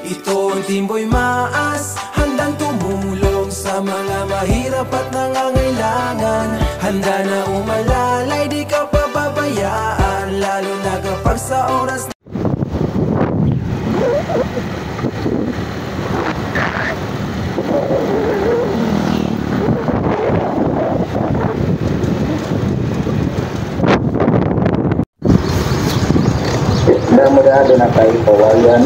Ito ang Timboy Maas, handang tumulong sa mga mahirap at nangangailangan. Handa na umalalay, di ka pababayaan, lalo na kapag sa oras mudah-mudahan na tayo pawayan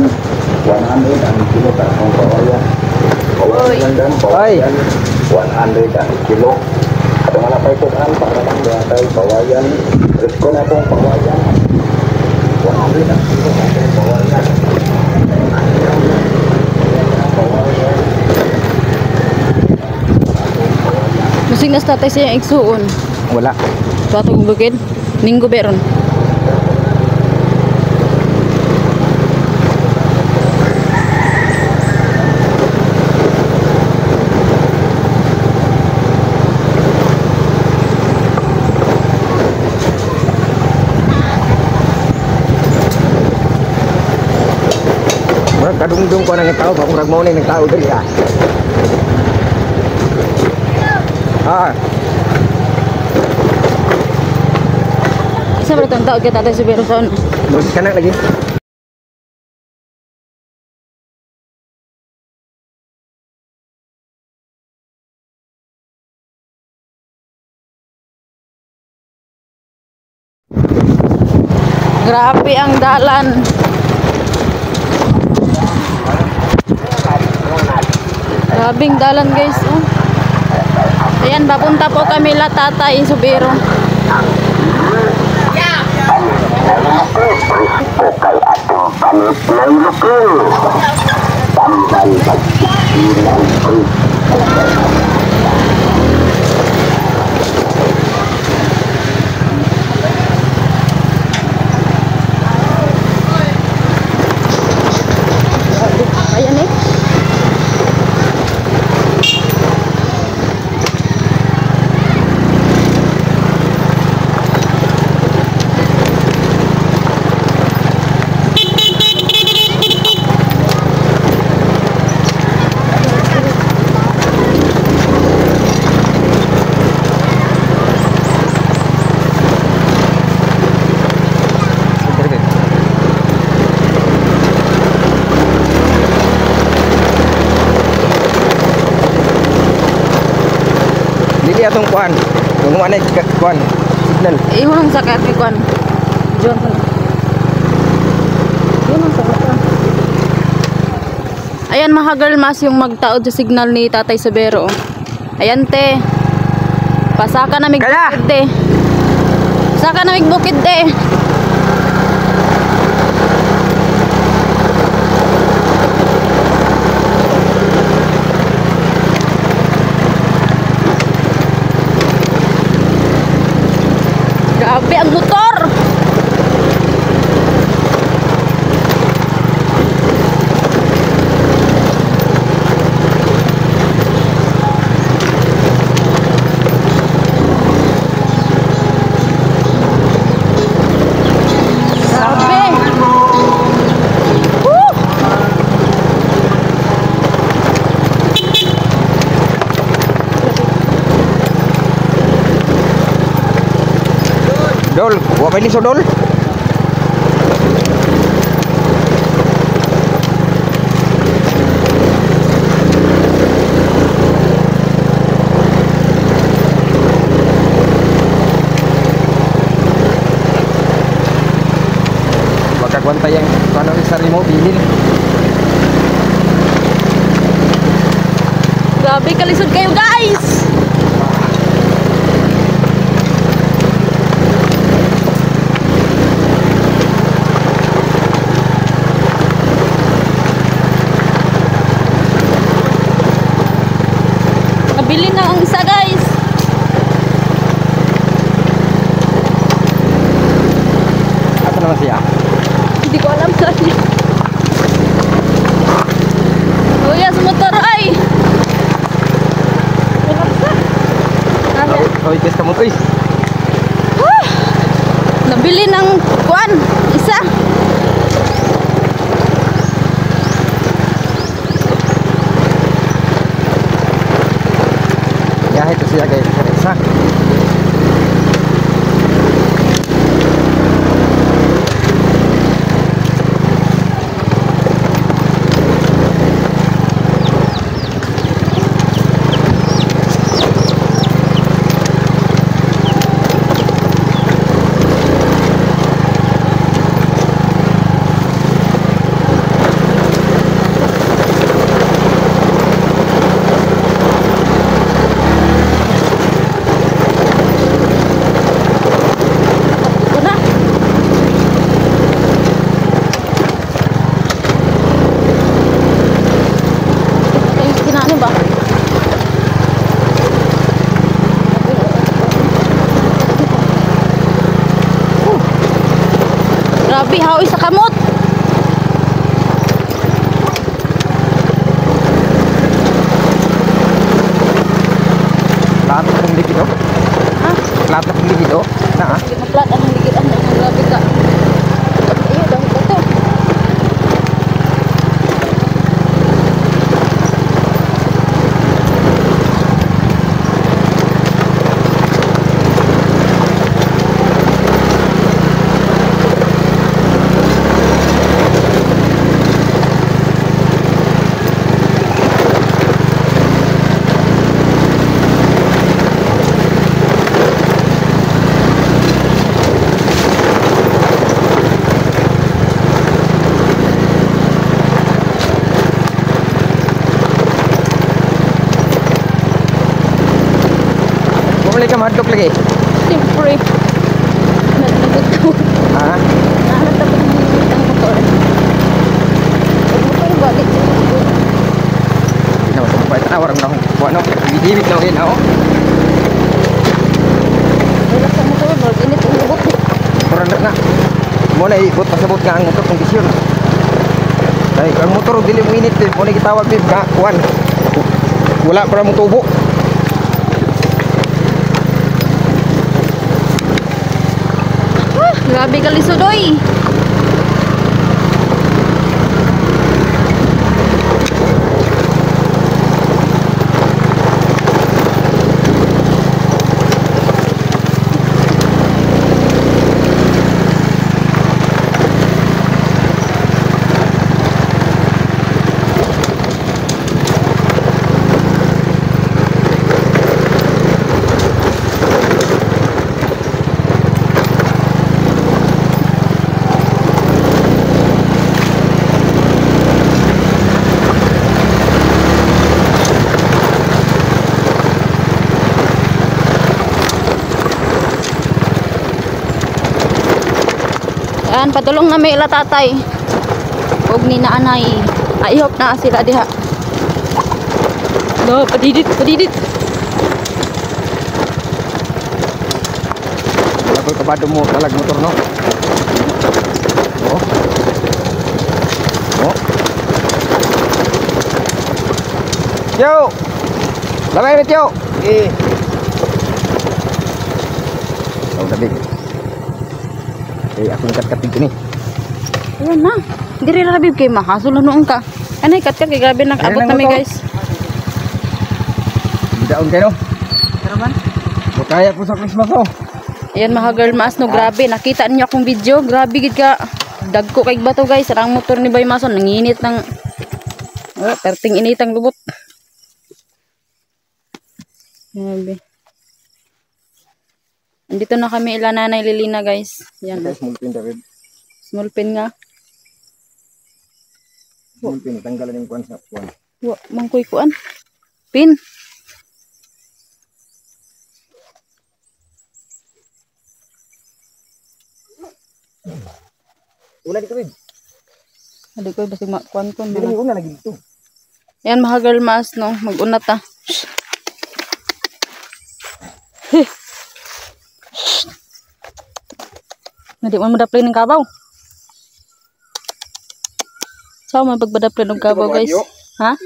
100 ang kilo takong pawayan dan pawayan 100 ang kilo ada mga paikutan para lang tayo pawayan terus ko na pong pawayan 100 ang kilo takong pawayan musing nas tatay siya igsuon wala suatu bukid minggu beron. kadungdung ko nang tao pa kung mo ning tao diri Isa ba itong tao kita tayo sa Beroson? Kana lagi. Grabe ang dalan. Grabing dalan guys. Oh. Ayan, papunta po kami la tatay Subero. Ayan eh. Dili atong kuan. Kung ano kuan signal. Ihong sakat ni kuan. John. Ihong sakat. Ayan mga girl mas yung magtaod sa signal ni Tatay Subero. Ayan te. Pasaka na mig bukid te. Pasaka na mig bukid te. Grabe ang motor. Dol, wa pa liso dol. Baka kwanta yang kano isari mo bilin. Grabe kalisod kayo guys. Bili na ang isa guys. Apa naman siya? Hindi ko alam saan niya. Kuya sa motor ay. Oh, ikas ka mo guys. Nabili ng kuan isa. biyahe to siya kay Teresa. Grabe, hawi sa kamot. Lahat ng likido. Ha? Lahat ng likido. Na Maplat ang ligitan na. Grabe ka. Ayun, dahil ba to? bumalik ka mahadlok lagi. Siyempre. Naglagot ko. Ha? Nahanap ako ng motor. Ang motor balik sa motor. Hindi naman ito. Pwede na. Warang na akong kuha. Bidibig na rin ako. Wala sa motor. Wala init ang lubot. Kurang na. Muna ikot. Pasabot nga ang motor kondisyon. Ay, ang motor dili mo init. Muna kitawag bib ka. Kuhan. Wala para mong tubo. Grabe ka lisudoy. Yan, patulong na may ila tatay. Huwag ni naanay. I hope na sila diha. No, padidit, padidit. Wala ko kabado mo talag motor no. Oh. Oh. Yo. Lamay mit yo. Oh, dabi. Ako nagkat-katig ni. Ayan na. Hindi rin rabib kayo mahasol na noong ka. Ano ikat ka? Grabe nag-abot na may guys. Hindi daon kayo no? Pero man. Bukaya po sa Christmas oh. Ayan mga girl mas no. Grabe. Nakita niyo akong video. Grabe gid ka. Dagko kay bato guys. Sarang motor ni Bay Mason. Nanginit ng perting init ang lubot. Grabe. Andito na kami ila Nanay Lilina guys. Yan. Small pin David. Small pin nga. Small pin. Tanggalan yung kuwan sa kuwan. Mangkoy kuan. Pin. Wala dito David. Adi ko basi kuan ko. Hindi mo una lagi dito. Yan mga girl mas no. Mag-unat ta. Hindi mo madaplay ng kabaw. Saan mo pagbadaplay ng kabaw guys? Ha?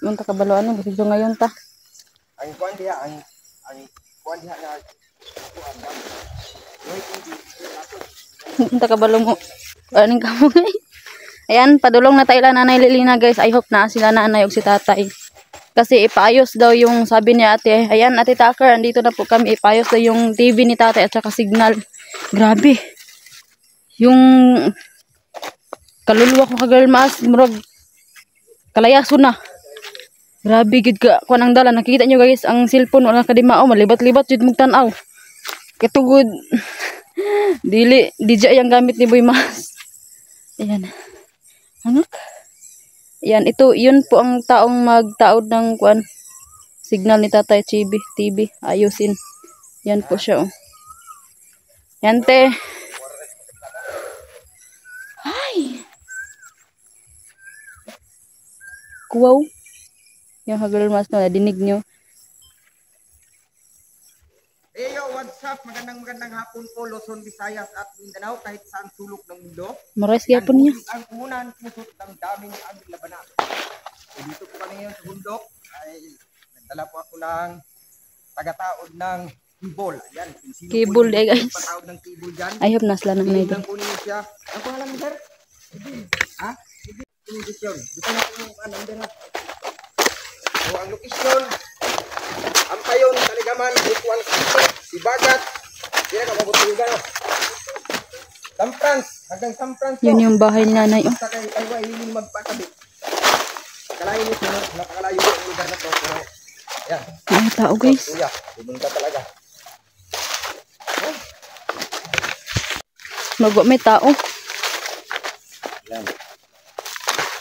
Munta ka balo ano? Basta ngayon ta. Ang kuwan diha. Ang kuwan diha na. Munta ka balo mo. Aning kabaw guys. Ayan, padulong na tayo lang Nanay Lilina guys. I hope na sila nanay o si tatay. Kasi ipaayos daw yung sabi ni ate. Ayan, Ate Tucker, andito na po kami. Ipaayos daw yung TV ni tatay at saka signal. Grabe. Yung kaluluwa ko ka girl mas, murag kalayaso na. Grabe gid ka kuan ang dala. Nakikita nyo guys, ang cellphone wala kadimao, malibat-libat jud mong tan-aw. Katugod. Dili, DJ yang gamit ni Boy Mas. Ayan. Anak. Yan, yun po ang taong magtaod ng kuan signal ni Tatay TV. Ayusin. Yan po siya, oh. Yan, te. Ay! Wow. Yung hagulol mas na, dinig nyo. Yo, what's up? Magandang hapon po, Luzon, Visayas at Mindanao, kahit saan sulok ng mundo. Marais kaya po niya. Ang unang pusot ng daming aming labanan. So, dito po kami ngayon sa bundok ay nagdala po ako ng tagataod ng kibol. Ayan, Kibol eh guys. Pataod ng kibol dyan. I hope nasla naman na ito. Kunin niyo siya. Ang pangalan mo, sir? Ha? Lokasyon. Dito na po yung number na. So, ang lokasyon, ang payon, Taligaman, Bukuan, Sibagat, hindi na kapabutulugan. Samprans, hanggang Samprans. Yun yung bahay ni nanay, oh. Basta kayo tayo ay hindi magpakabit. Kalayo nyo siya, napakalayo yung lugar na to. Ayan. Ay, tao guys. Kuya, pumunta talaga. Mago may tao. Ayan.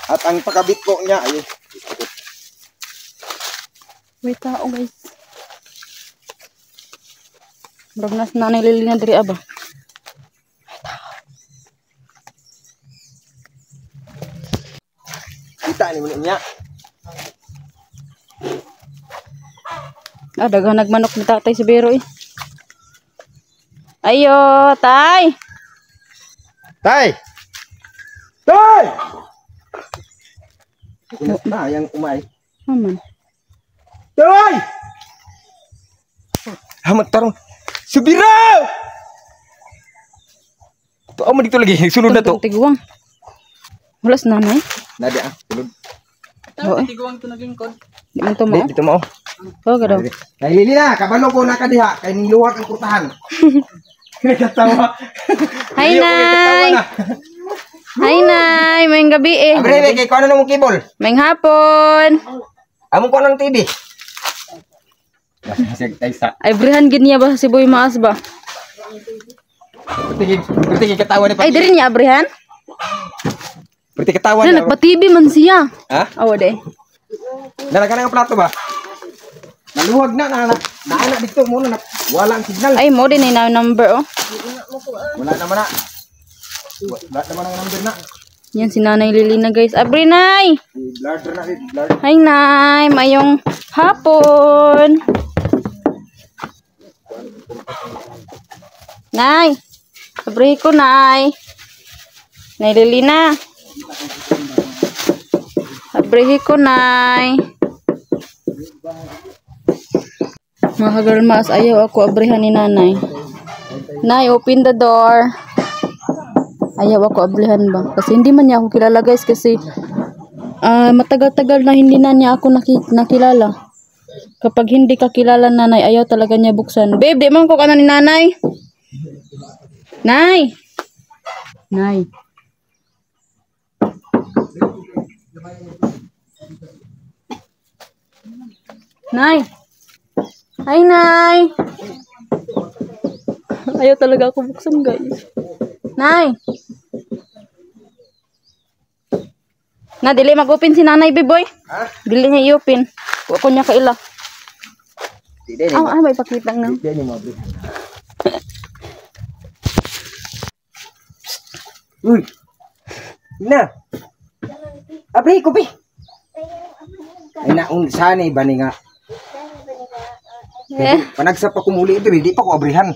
At ang pakabit po niya ay May tao guys. Marag na nanay lili na diri aba. kita ni mo niya. Ah, dagang nagmanok ni tatay si Bero eh. Ayo, tay. Tay! Tay! Kunas na yang umay. Aman. Tay! Hamat tarong. Subira! Tuwa mo dito lagi. Sunod na to. Tiguang. Walas nanay. Nadi ah. Sunod. Oo eh. Tiguang to naging kon. Di man to mo. Dito mo. Oo, gadaw. Nailili na. Kabalo ko na kadiha. Kaya niluwag ang kurtahan. Nagkatawa. Hi, Nay! Hi, Nay! Mayang gabi eh. Abre, kay ko ano mong kibol? Mayang hapon. Among ko ng TV. Masig tay sa. Ay, brihan gid niya ba si Boy Maas ba? Berarti katawa ni Ay, diri niya abrihan? Berarti katawa Ay, niya. nagpa-TV man siya. Ha? Awa de. Nalaga ng plato ba? Naluwag na anak dito muna na wala ang signal. Ay, mo din na number oh. Wala naman na. Wala naman ang number na. Yan si Nanay Lilina guys. Abri, Nay! Blurred na blurred. Hi, Nay! Mayong hapon. Nay! Abri ko, Nay. Nay Lilina. Abri ko, Nay. Mga girlmas, ayaw ako abrihan ni nanay. Nay, open the door. Ayaw ako abrihan ba? Kasi hindi man niya ako kilala guys. Kasi matagal-tagal na hindi na niya ako nakilala. Kapag hindi ka kilala nanay, ayaw talaga niya buksan. Babe, di man ko ka na ni nanay. Nay! Nay. Nay! Hi, Nay! Ayaw talaga ako buksan, guys. Nay! Na, dili mag-open si Nanay, Biboy. Ha? Dili niya i-open. Huwag ko niya kaila. Di din. May pakita nga. Di din mo. Uy. Na. Abri ko bi. Ay naun sana bani nga. Panagsa pa kumuli ito, hindi pa ko abrihan.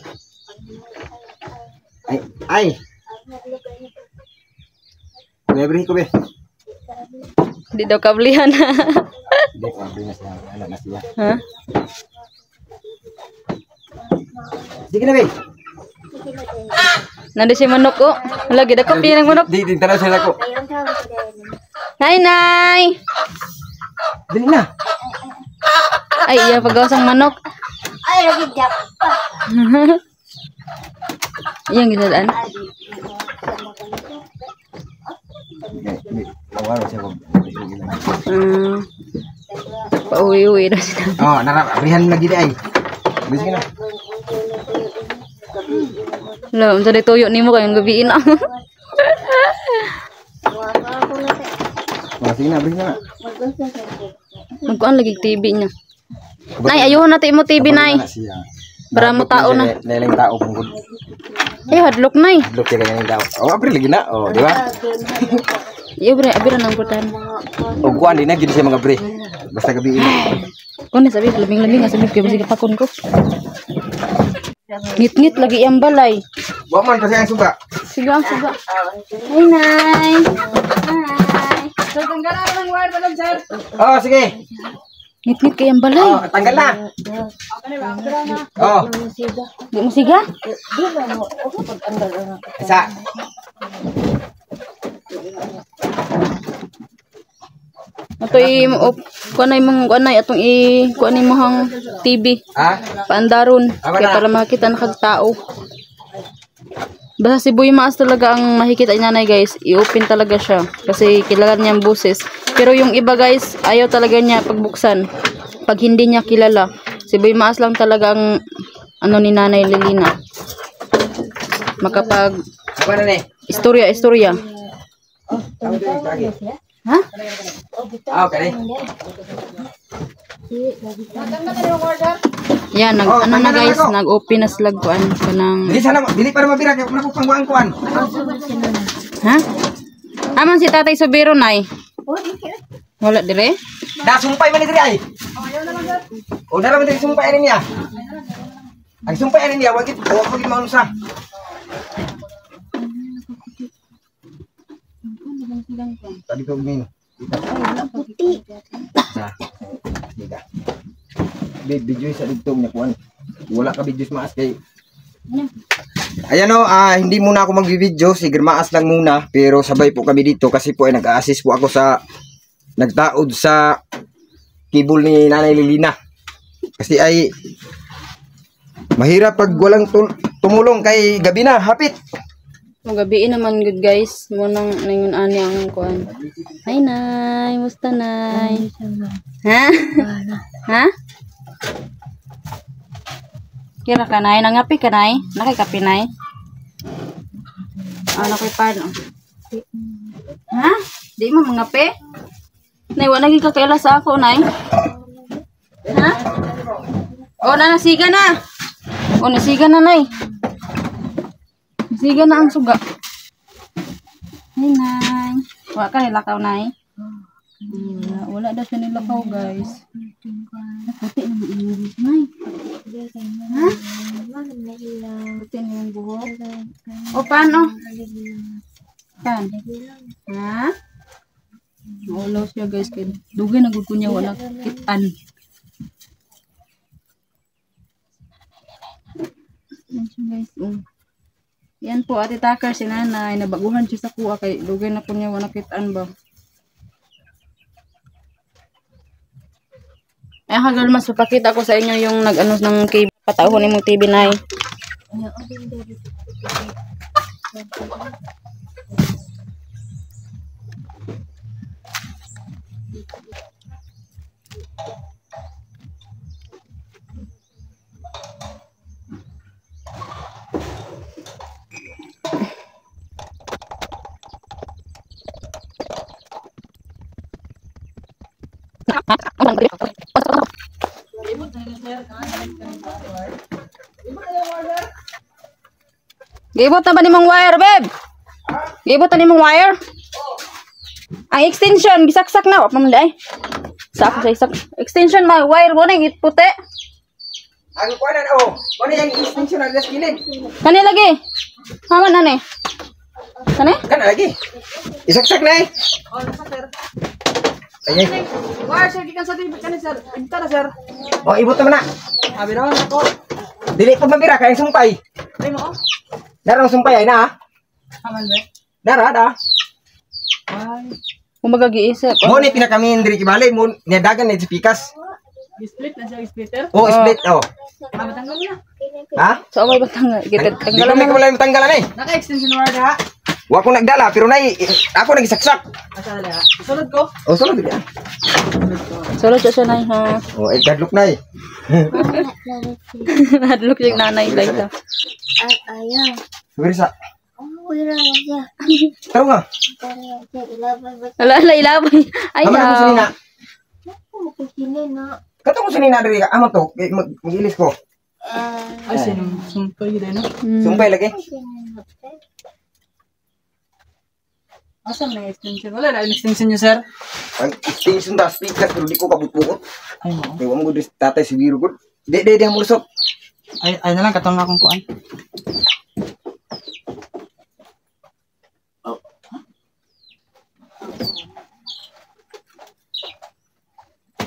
Ay. Abri ko bi. Di daw kablihan. Hindi ko abri na siya. Ano na siya. Ha? Sige na bi. Nandun si manok ko. Lagi na kopi ng manok. Di tanaw sila ko. Nay, Nay! Dili na. Ay, iya pagawasang manok. Ay, lagi jap. Iyang ginadaan. Mawala siya ko. Pauwi-uwi na sila. Oh, narabrihan lagi di ay. Bisa na. Lah, unsa day tuyo nimo kayong gabi na. Oh, sige na, brihan na. Magkuan lagi TV niya. Nay, ayuhon natin mo TV, Nay. Para mo tao na. Neling tao pungkod. Hadlok, Nay. Hadlok kaya neling tao. Oh, abri lagi na. Oh, di ba? Iyo, bre, abira nang putan. O kuan din na gid siya mga bre. Basta gabi ini. Kung ni sabi, laming-laming nga sabi ko, sige pakon ko. Ngit-ngit lagi yung balay. Wa man kasi ang suga. Sige ang suga. Hi, Nay. Hi. Tanggalan ng wire pa sir. Oh, sige. Ngit-ngit kayang balay. Oh, tanggal na. Oh. Di mo siga? Isa. Ato kuanay atong kuanay mo hang TV. Ha? Paandaron kay para makita na kag tao. Basta si Boy Maas talaga ang makikita niya, Nay, guys. I-open talaga siya kasi kilala niya ang boses. Pero yung iba, guys, ayaw talaga niya pagbuksan pag hindi niya kilala. Si Boy Maas lang talaga ang ano ni Nanay Lilina. Makapag Apa na ni? istorya. Ha? Ah, okay. Yan, ano na guys, nag-open na slag kuan kanang. Dili para mabira kay una ko pangguan kuan. Ha? Aman si Tatay Sobero, Nay. Wala dire? Da sumpay man diri ay. O dara man diri sumpay ani niya. Ang sumpay ani niya wagit manusa. Tadi ko gini. Puti. Sa. Diga. Video sa dito niya kuan. Wala ka videos maas kay. Ayan o, hindi muna ako mag-video, sige maas lang muna, pero sabay po kami dito kasi po ay nag-assist po ako sa nagtaod sa kibul ni Nanay Lilina. Kasi ay mahirap pag walang tumulong kay gabi na, hapit. Magabiin naman good guys. Munang ningon ani ang kuan. Hi, Nay, musta, Nay? Ha? Ha? Kira ka, Nay, nangapi ka, Nay? Nakikapi, Nay? Ano ko'y paano? Ha? Di mo mangapi? Nay, wala naging kakaila sa ako, Nay? Ha? O, nasiga na. O, nasiga na, Nay. Nasiga na ang suga. Hi, Nay. Wala ka nilakaw, Nay? Wala daw siya nilakaw, guys. Puti naman yung buhok, Nay. Ha? Puti na yung buhok. O, paano? Kan? Ha? Maulaw siya, guys. Dugay na gusto niya wala kitan. Yan siya, guys. Yan po, Ate Takar, si Nanay. Nabaguhan siya sa kuha kay dugay na po niya wala kitaan ba. Ay, hagal mas papakita ko sa inyo yung nag-ano ng cable. Patauhon ni mong TV, Nay. Gibot na ba ni mong wire, babe? Gibot na ni mong wire? Ang extension, gisaksak na. Wap naman day. Sa isak. Extension, may wire mo na yung puti. Ang kuanan ano yung extension ang gilid? Kani lagi. Haman na ni. Kani? Kana lagi. Isaksak na eh. Ay. Wire, sir, gikan sa tibit kani, sir. Ibita na, sir. O ibot naman na. Abi naman ako. Dili pag mabira kay sumpay. Ay mo. Dara ang sumpay ay na. Haman ba? Dara. Ay. Kumbaga giisip. Mo ni pinakamin diri kibali mo niadagan ni pikas. Split na siya, splitter. Oh, split. Oh. Tanggal na. Ha? So, may batang kita Di tanggalan kami na. wala yung tanggalan eh. Naka-extension wire ha. Wa ko nagdala pero nay ako nagisaksak. Asa na ha? Sulod ko. Oh, sulod ka. Sulod siya nay ha. Oh, kadlok nay. Hadlok yung nanay guys ha. Ay, ayaw. Birsa. Oh, wala na siya. Taro nga. Ilaban ba? Ala, ilabay. Aman mo Ayaw. sinina. Ako makikinin na. Kato ko sinina diri ka. Amo to, magilis ko. Ah, Ay, sumpay yun no? Sumpay lagi. Asan na extension? Wala na extension niyo, sir? Ang extension da speaker pero di ko kabut-bukot. Ay, mo. Kaya mo gud tatay si biro gud. Di mo lusot. Ay na lang, katong na akong kuan.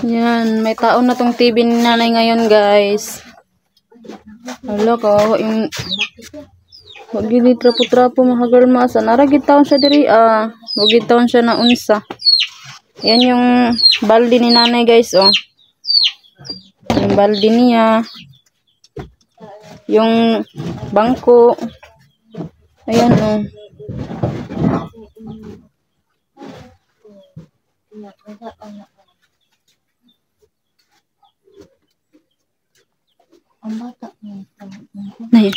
Yan, may taon na tong TV ni nanay ngayon, guys. Hala ko, yung wag gini trapo-trapo mga girl masa. Naragid taon siya diri, wag gid taon siya na unsa. Yan yung balde ni nanay, guys, oh. Yung balde niya. Yung bangko. Ayan, oh. ang bata niya. Nay.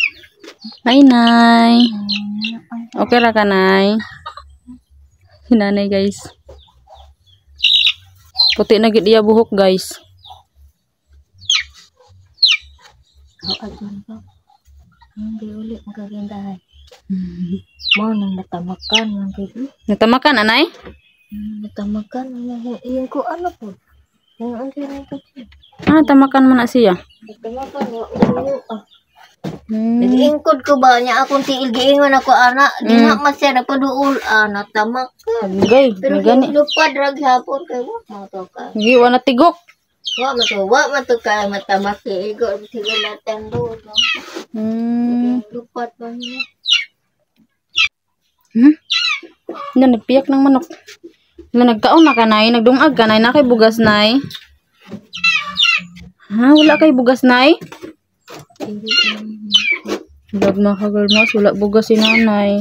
Nay, nay. Okay ra ka, nay? Hinanay, guys. Puti na gid iya buhok, guys. Hindi ulit magagandahan. Mau nang natamakan ng baby. Natamakan, anay? Natamakan yung ko ano po. Yung ang kinito. Tamakan mo na siya. Natamakan yung ulo ah. Hmm. Nag-ingkod ko ba niya akong tiil giingon ako ana. Di na man siya nagpaduol natamakan. Gay, Pero gani. lupad rag hapon kay wa matoka. Gi wala tigok. Wa matoka matamaki. Igo sige natin do. Lupad ba niya? Na nagpiyak ng manok. Na nagkaon na kanay, nagdungag kanay na kay bugas nay. Wala kay bugas nay. Vlog mga ka-girl mas, wala bugas si nanay.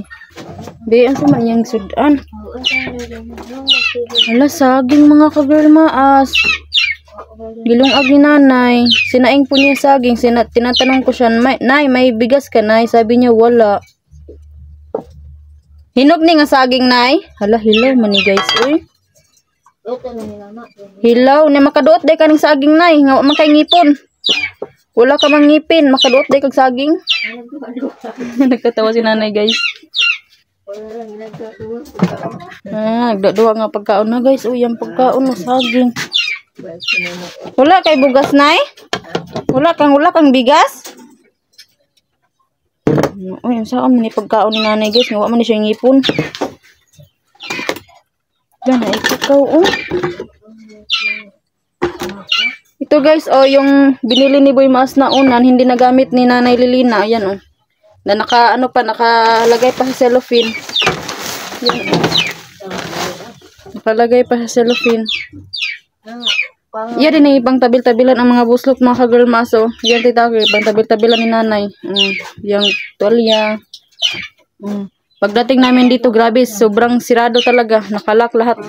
Di, ang man niyang sudan. Hala, saging mga ka-girl maas. Gilungag ni nanay. Sinaing po niya saging. Tinatanong ko siya, nay, may bigas ka, nay? Sabi niya, wala. Hinog ni nga saging, nay? Hala, hilaw man ni guys, uy. Hilaw, ni makaduot day ka ng saging, nay. Nga, makay ngipon. Wala ka mang ngipin, makaduot day kag saging. Nagkatawa si nanay, guys. Nagdaduwa nga pagkaon na, guys. Uy, yung pagkaon na saging. Wala kay bugas, nay? Wala kang bigas? Uy, ang saan man ni pagkaon ni nanay, guys. Nga man ni siya ngipon. Yan, ikaw, oh. Ito guys, oh, yung binili ni Boy Maas na unan, hindi nagamit ni Nanay Lilina. Ayan, oh. Na nakalagay pa sa cellophane. Yan, oh. Nakalagay pa sa cellophane. Yan din ibang tabil-tabilan ang mga buslok mga ka-girl Maas, oh. Yan titake, ibang tabil-tabilan ni Nanay. Yung tuwalya. Pagdating namin dito, grabe, sobrang sirado talaga. Nakalak lahat.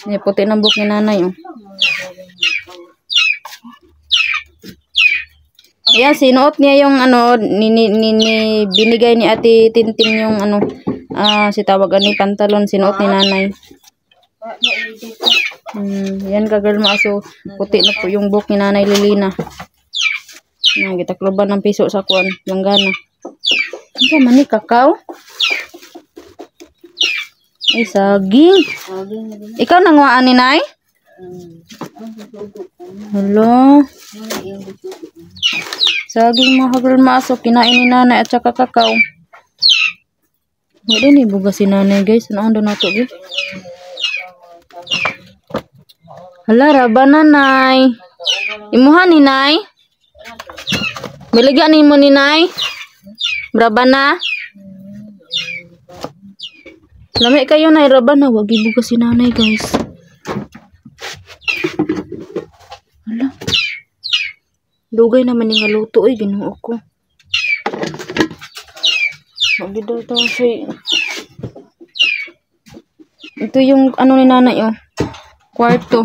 Yan, puti ng buhok ni Nanay, oh. Ayan, sinuot niya yung ano, binigay ni Ate Tintin yung ano, si tawagan ni pantalon, sinuot ni nanay. Yan ka-girl maaso, puti na po yung buhok ni Nanay Lilina. Gitakloban ng piso sa kuwan, yung gana. Ano man ni kakao? Ay, saging. Ikaw nanguhaan ni Nay? Hello. Saging mga ka-girl maaso, kinain ni nanay at saka kakao. Wala ni bugas si nanay, guys. Ano ang doon nato, guys? Hala, raba na, nay. Imuhan ni nay? Biligyan ni mo ni nay? Raba na? Lami kayo, nay. Raba na. Wag ibugas si nanay, guys. Hala, Dugay naman yung luto ay Ginoo ko. Magdito to siya. Ito yung ano ni nanay oh. Kwarto.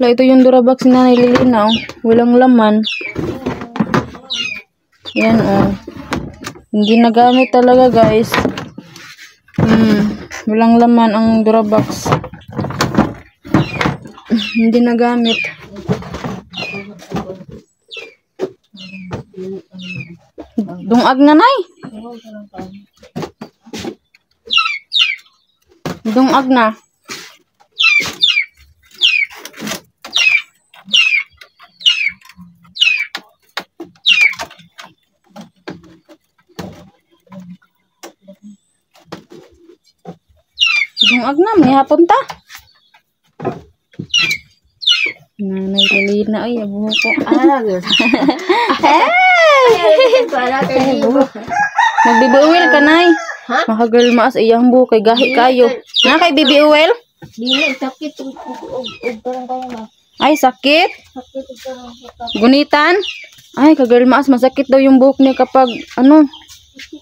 Ito yung Durabox ni Nanay Lilina oh. Walang laman. Yan oh. Hindi nagamit talaga guys. Walang laman ang Durabox. Hindi nagamit. Dungag na nay. Dungag na. Dungag na, may hapon ta. Nanay Lilina ay abuho ko. Good. Para kay Dibo. Mag-baby oil ka nay. Ha? Makagirl maas iyang buho kay gahi kayo. Na kay baby oil? Dili sakit ug parang kayo na. Ay sakit. Sakit ug parang Gunitan. Ay kagirl maas masakit daw yung buhok niya kapag ano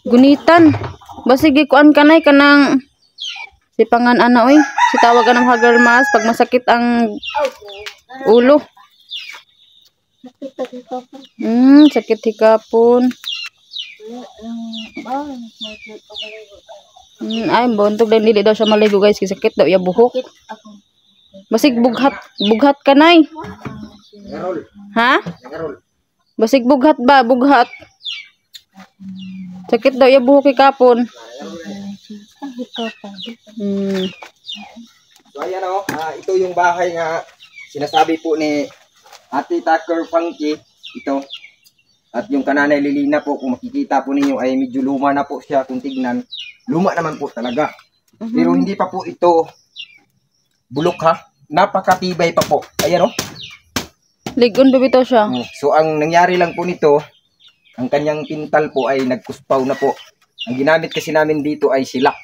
gunitan. Basig kuan kanay kanang si pangan ana oy. Si tawag anang kagirl maas pag masakit ang ulo. sakit ug kapon. Sakit hikapon. Ay, buntog lang dili daw siya maligo guys, kasi sakit daw iya buhok. Basig bughat ka nay. Ngarol. Ha? Ngarol. Basig bughat ba, bughat. Sakit daw iya buhok hikapon. So ayan o, ito yung bahay nga sinasabi po ni Ate Tucker Funky. Ito. At yung kananay Lilina po, kung makikita po ninyo ay medyo luma na po siya kung tignan. Luma naman po talaga. Pero hindi pa po ito bulok ha. Napakatibay pa po. Ayan o. Ligon ba bitaw siya? So ang nangyari lang po nito, ang kanyang pintal po ay nagkuspaw na po. Ang ginamit kasi namin dito ay silak.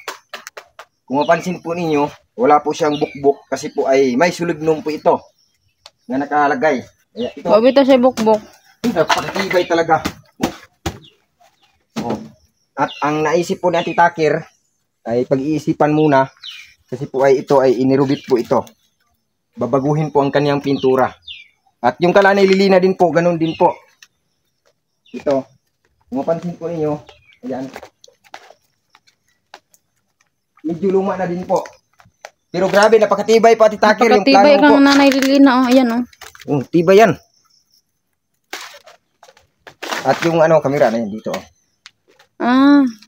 Kung mapansin po ninyo, wala po siyang bukbok kasi po ay may suludnom po ito na nakalagay. Kaya ito, O bitaw siya bukbok. napakatibay talaga. Oh. At ang naisip po ni Ate Takir ay pag-iisipan muna kasi po ay ito ay inirubit po ito. Babaguhin po ang kanyang pintura. At yung kalanay Lilina din po, ganun din po. Ito, kung mapansin po ninyo, ayan. Medyo luma na din po. Pero grabe, napakatibay po Ate Takir yung plano Napakatibay po. kang Nanay Lilina oh, ayan oh. Tibay yan. At yung ano, kamera na yan dito.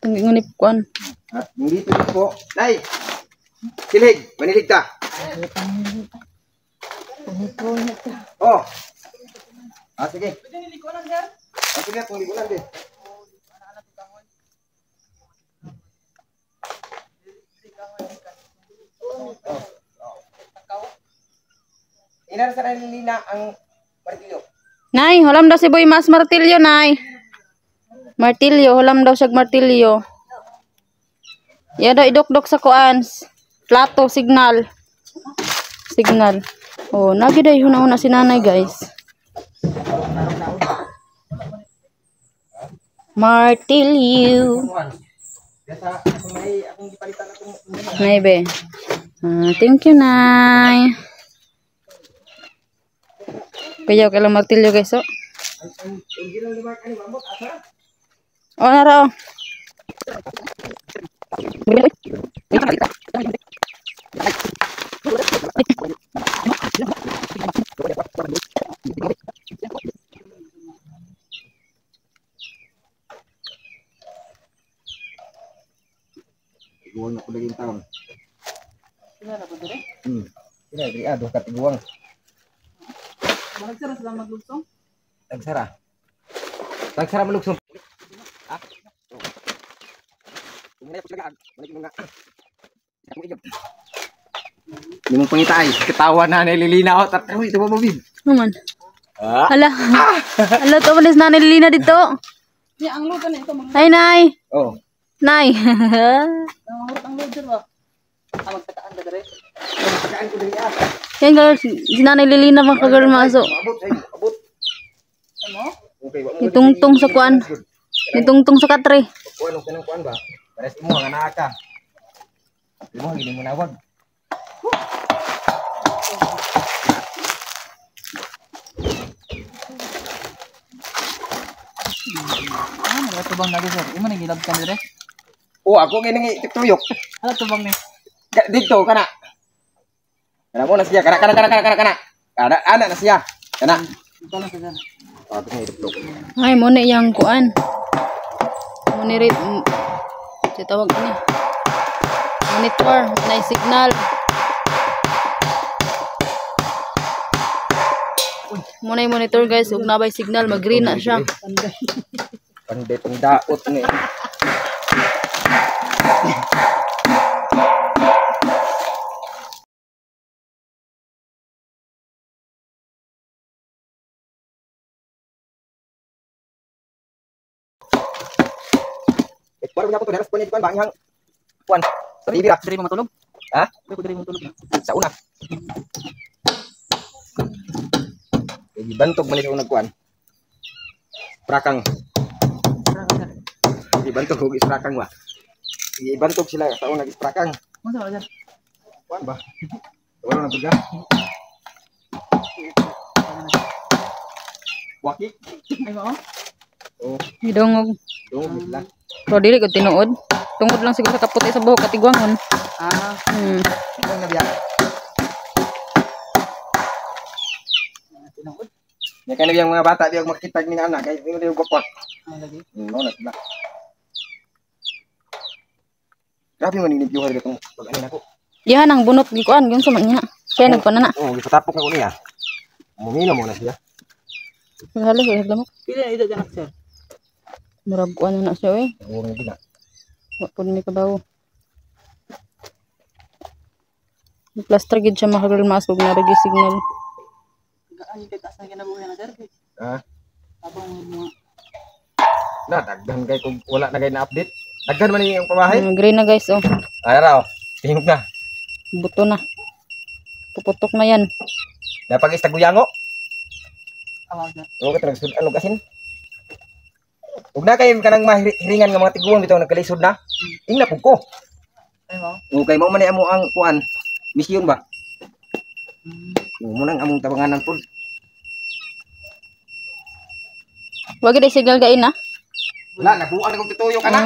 Tanggi ngunip kuan. At yung dito din po. Nay! Kilig! Manilig ka! Oh! Sige. Sige, kung ligunan din. Inarasa na Lilina ang martilyo. Nay, hulam daw si Boy Mas martilyo, nay. Martilyo, hulam daw siya martilyo. Ya daw idok-dok sa kuan. Plato, signal. Signal. Oh, nagi daw huna-una si nanay, guys. Martilyo. Kaya may akong ipalitan akong Nay, be. Thank you, nay. Kaya kailang martilyo, guys, oh. Oh, nara, oh. Tiguang na po lagi yung taon. Sila, doon ka tiguang. Magsara sila maglugsong? Tagsara. Tagsara malugsong. Hindi mong pangitay. Ketawa na Lilina ako. Tatawin ito mo, Bobib. Naman. Hala. Hala, to malis na Lilina dito. Ay, nay. Oh. Nay. Pagkaan ko din yan. Yan, girl. Si nanay Lilina mga ka-girl maso. Abot, abot. kay wa mo. Itungtong sa kuan. Itungtong sa katre. Kuan kanang kuan ba? Pares imo nga naa ka. Imo gini mo nawag. Ano tubang lagi sir? Imo nang gilab ka dire? Oh, ako gini tuyok. Ano tubang ni? Dito kana. Kana mo na siya, kana. Kana ana na siya. Kana. Ito lang sir. Oh, ito ito. Ay, mo na yang kuan. Mo ni rate. Si tawag ni. Monitor, na signal. Mo na yung monitor guys, ug nabay signal, mag-green na siya. Pandai pengdaot ni. Baru punya punya punya kuan bang kuan. Sabi bira Diri mo matulog? ha? Diri mo matulog na. Sa una. Ibantog man ito nagkuan. Prakang. Ibantog og israkang wa. Ibantog sila sa una israkang. Mo sa sir? Kuan ba? Wala na tuga. Waki. Ay mo. Oh, Idongog. dong sila. Pero dili ko tinuod. Tungod lang siguro sa kaputi sa buhok katigwangon. Ah, Dong na biya. tinungod. Ya kan yang mga bata biya makita ni anak kay ingon yung gopot. Lagi. No na sila. Grabe man ni Johan gatong pag-anin ako. Yahan ang bunot gi kuan gyud sa manya. Kaya nagpanana. Oh, gipatapok na ko niya. Mumina mo na siya. Halo sa lamok. Pila na edad anak sir? Murag kuan na siya eh. Oo, hindi na. Wa pud mi kabaw. Plaster gid siya makagalmas ug narigi signal. Gaan kay taas na kinabuhi na sir. Ah, Abang mo. na daghan kay kung wala na kay na update. Daghan man yung pabahay. Green na guys oh. Ay raw. Tingog na. Buto na. Puputok na yan. Napag istaguyango. Awag sir. Oo, ka talaga ano kasin. Ug na kay kanang mahiringan nga mga tiguang bitaw nagkalisod na. Ingna pug ko. Ay mo. O kay mao man ni amo ang kuan. Misyon ba? Mo nang among tabanganan pud. Wa gid ay signal gain na. Wala nabuan akong tutuyo kana.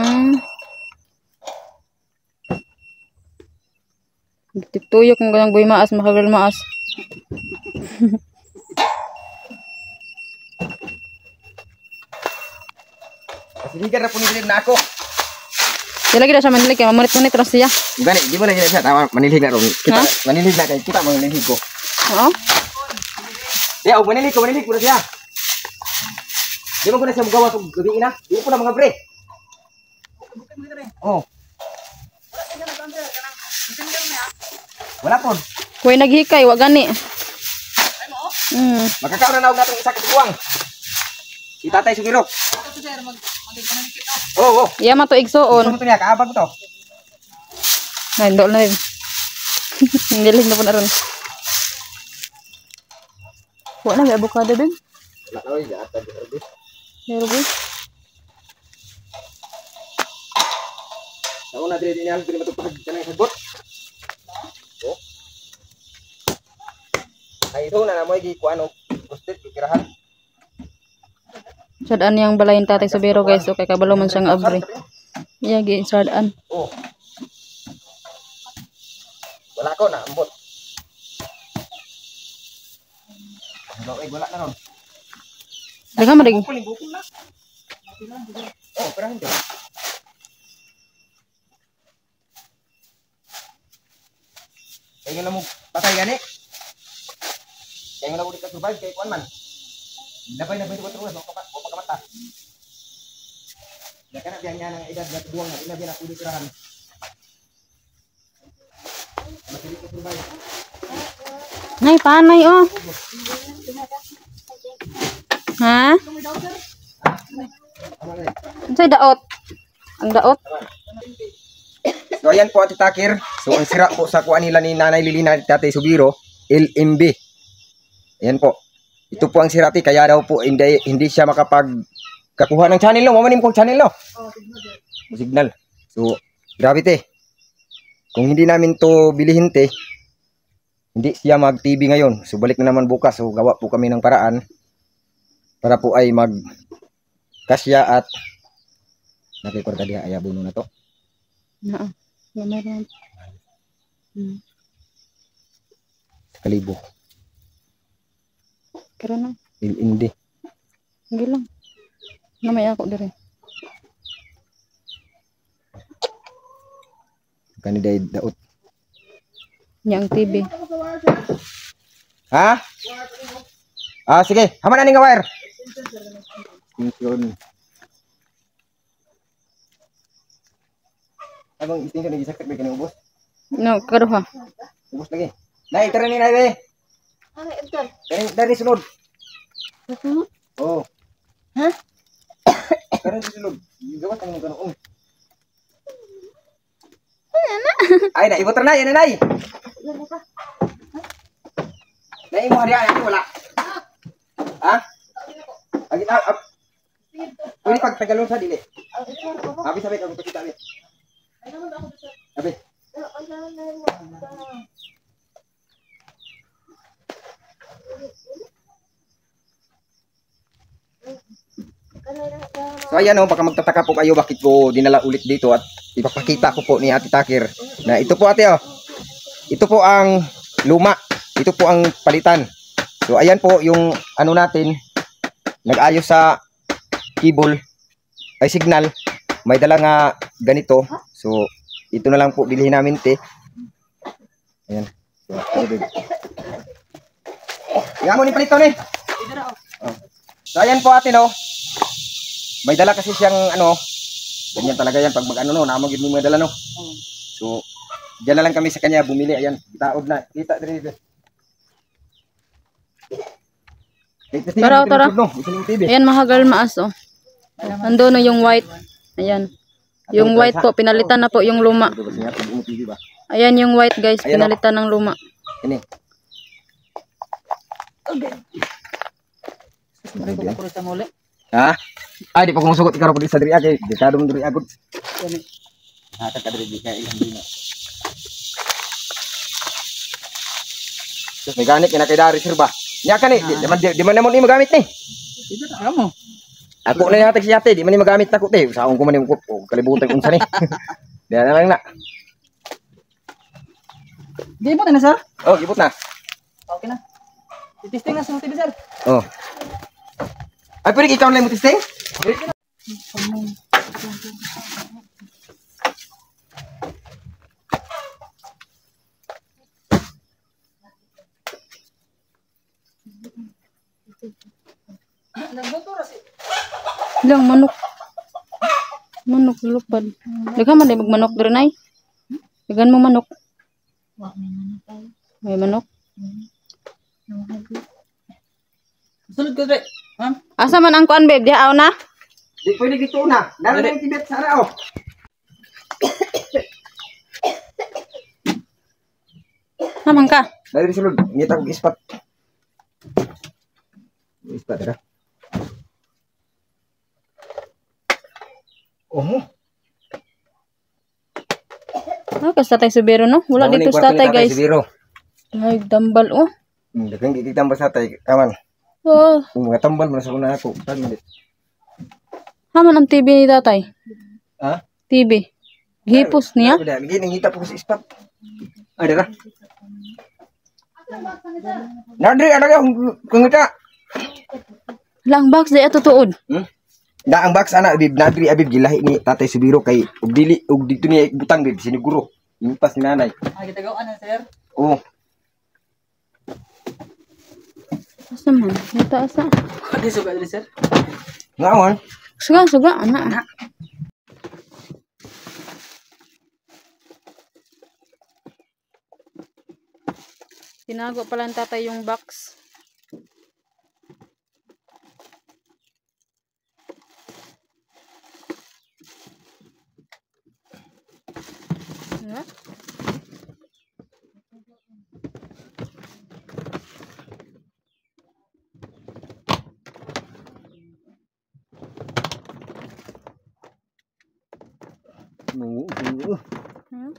Tituyok mo ganang boy maas makagalmaas. Kasiligan na po ni na ako. Dila gid siya manili kay mamunit-munit ra siya. Gani, di mo na gina siya tama manilhig na ron. Kita manilhig na kay kita manilhig ko. Oo. Ya, og manilhig ko na siya. Di mo ko na siya magawa og gabi na. Di ko na mga pre. Oh. Wala po. Kuy naghikay wa gani. Makakaon na og natong isa ka tuwang. Si Tatay Sugiro. Oh, oh. Iya man to igsuon. Ano to niya kaabag to? Ay ndol na rin. Nilig na po na ron. Wa na may avocado din. Wala na oy, gata di service. Pero boy. Ako na dire niya dili matupad kanang sagot. Oh. Ay ito na mo gi kuan og gustit gikirahan. Sadaan yang balayin tatay sa biro guys. Okay kabalo man siyang abri. Iya gi sadaan. Oh. Wala ko na ambot. Ano ay wala na ron. Daga man ring. Bukol na. Oh, pero hindi. Kaya nga mo patay gani. Kaya nga mo di ka survive kay kuan man. Labay na 24 oras mo pagkamata. Ya kana biyan niya ng edad na duwang na ilabi na puli tirahan. Masili ka survive. Nay panay oh. Ha? Unsay daot? Ang daot? So ayan po ang titakir. So ang sira po sa kuan nila ni Nanay Lilina at Tatay Subiro, LMB. Ayan po. ito po ang sirati kaya daw po hindi siya makapagkakuha ng channel no. Mamanim kong channel no. Signal. So, grabe te. Kung hindi namin to bilihin te, hindi siya mag-TV ngayon. So, balik na naman bukas. So, gawa po kami ng paraan para po ay kasya at nakikorda diha ayabuno na to. Na. Meron. Kalibo. Pero na. Hindi. Hindi lang. Namay ako dire. Kaniday daot. Nya ang TV. Ha? Sige. Haman na ning wire. Extension. Abang extension lagi sakit ba ubos? No, karuha. Ubos lagi. Nay, tara ni nay be. Ay, Edgar. Dari sunod. Susunod? Oh. Ha? Dari sunod. Gawas ang mga ganoon. Ay, na ibot na yan, nay. Nay mo hari ay wala. Ha? Agi na. Pwede pag tagalon sa dili. Abi sabi ka kita abi. Abi. So ayan o, baka magtataka po kayo bakit ko dinala ulit dito at ipapakita ko po ni Ate Takir na ito po ate o. Ito po ang luma. Ito po ang palitan. So ayan po yung ano natin, nag-ayos sa cable, ay signal. May dala nga ganito. So ito na lang po bilhin namin te. Ayan. Yan mo ni palito ni. So ayan po ate no. May dala kasi siyang ano, ganyan talaga yan pag mag-ano no, namagid mo may dala no. So, diyan na lang kami sa kanya bumili, ayan, taob na. Kita diri. Tara. Ayan mahagal maas oh. Ando na yung white. Ayan. Yung white po pinalitan na po yung luma. Ayan yung white guys, pinalitan ng luma. Ini. Ha? Ay, di pa kung sugot ikaw po sa diri agay. Di ka dum diri agud. Ha, ka diri di ka ilang dina. Sus mekanik ina kay dari sirba. Nya ka ni, di man namon ni magamit ni. Amo. Ako na yata si ate, di man ni magamit nako te. Saon ko man ni kalibutan unsa ni. Diyan na lang na. Di ba na sir? Oh, gibot na. Okay na. Testing na sa TV sir. Oh. Ay, pwede ikaw lang mo testing? Lang manok. Manok lupad. Daghan man day magmanok diri nay. Daghan mo manok. May manok. Sulod ko dre. Ma'am. Asa man ang kuan babe, diha na? Di pwede dito na. Dala na yung tibet sa arao. Naman ka. Dari sulod, ngita ko ispat. Ispat ka. Oh. Ah, kas tatay Subero no? Wala dito sa tatay guys. Ay, dambal oh. Dagang gigitambal sa tatay, kaman. Oh, Kung mga tambal mo na sa una ako. haman ang TV ni tatay. Ha? TV. Gihipos niya. Hindi, nangita po sa ispat. Ay, dara. Nadri, ano ka? Kung ita. Lang box day ato tuod. Na ang box ana bib nadri abib gilahi ni Tatay Subiro kay ug dili ug dito ni butang bib siniguro. Impas ni nanay. Ah, gitagawan na sir. Oh. Asa man? Nata asa. Di suga dre sir. Ngaon? Suga, ana. Tinago pala ng tatay yung box. Yeah. Hmm?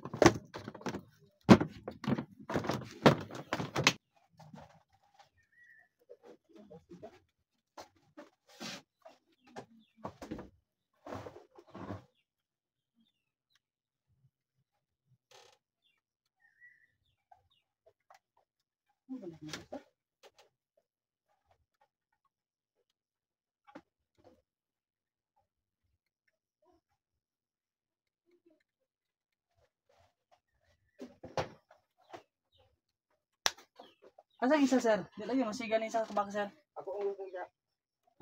Asa ang isa, sir? Di lagi masiga ni isa kabak, sir. Ako ang lupong siya.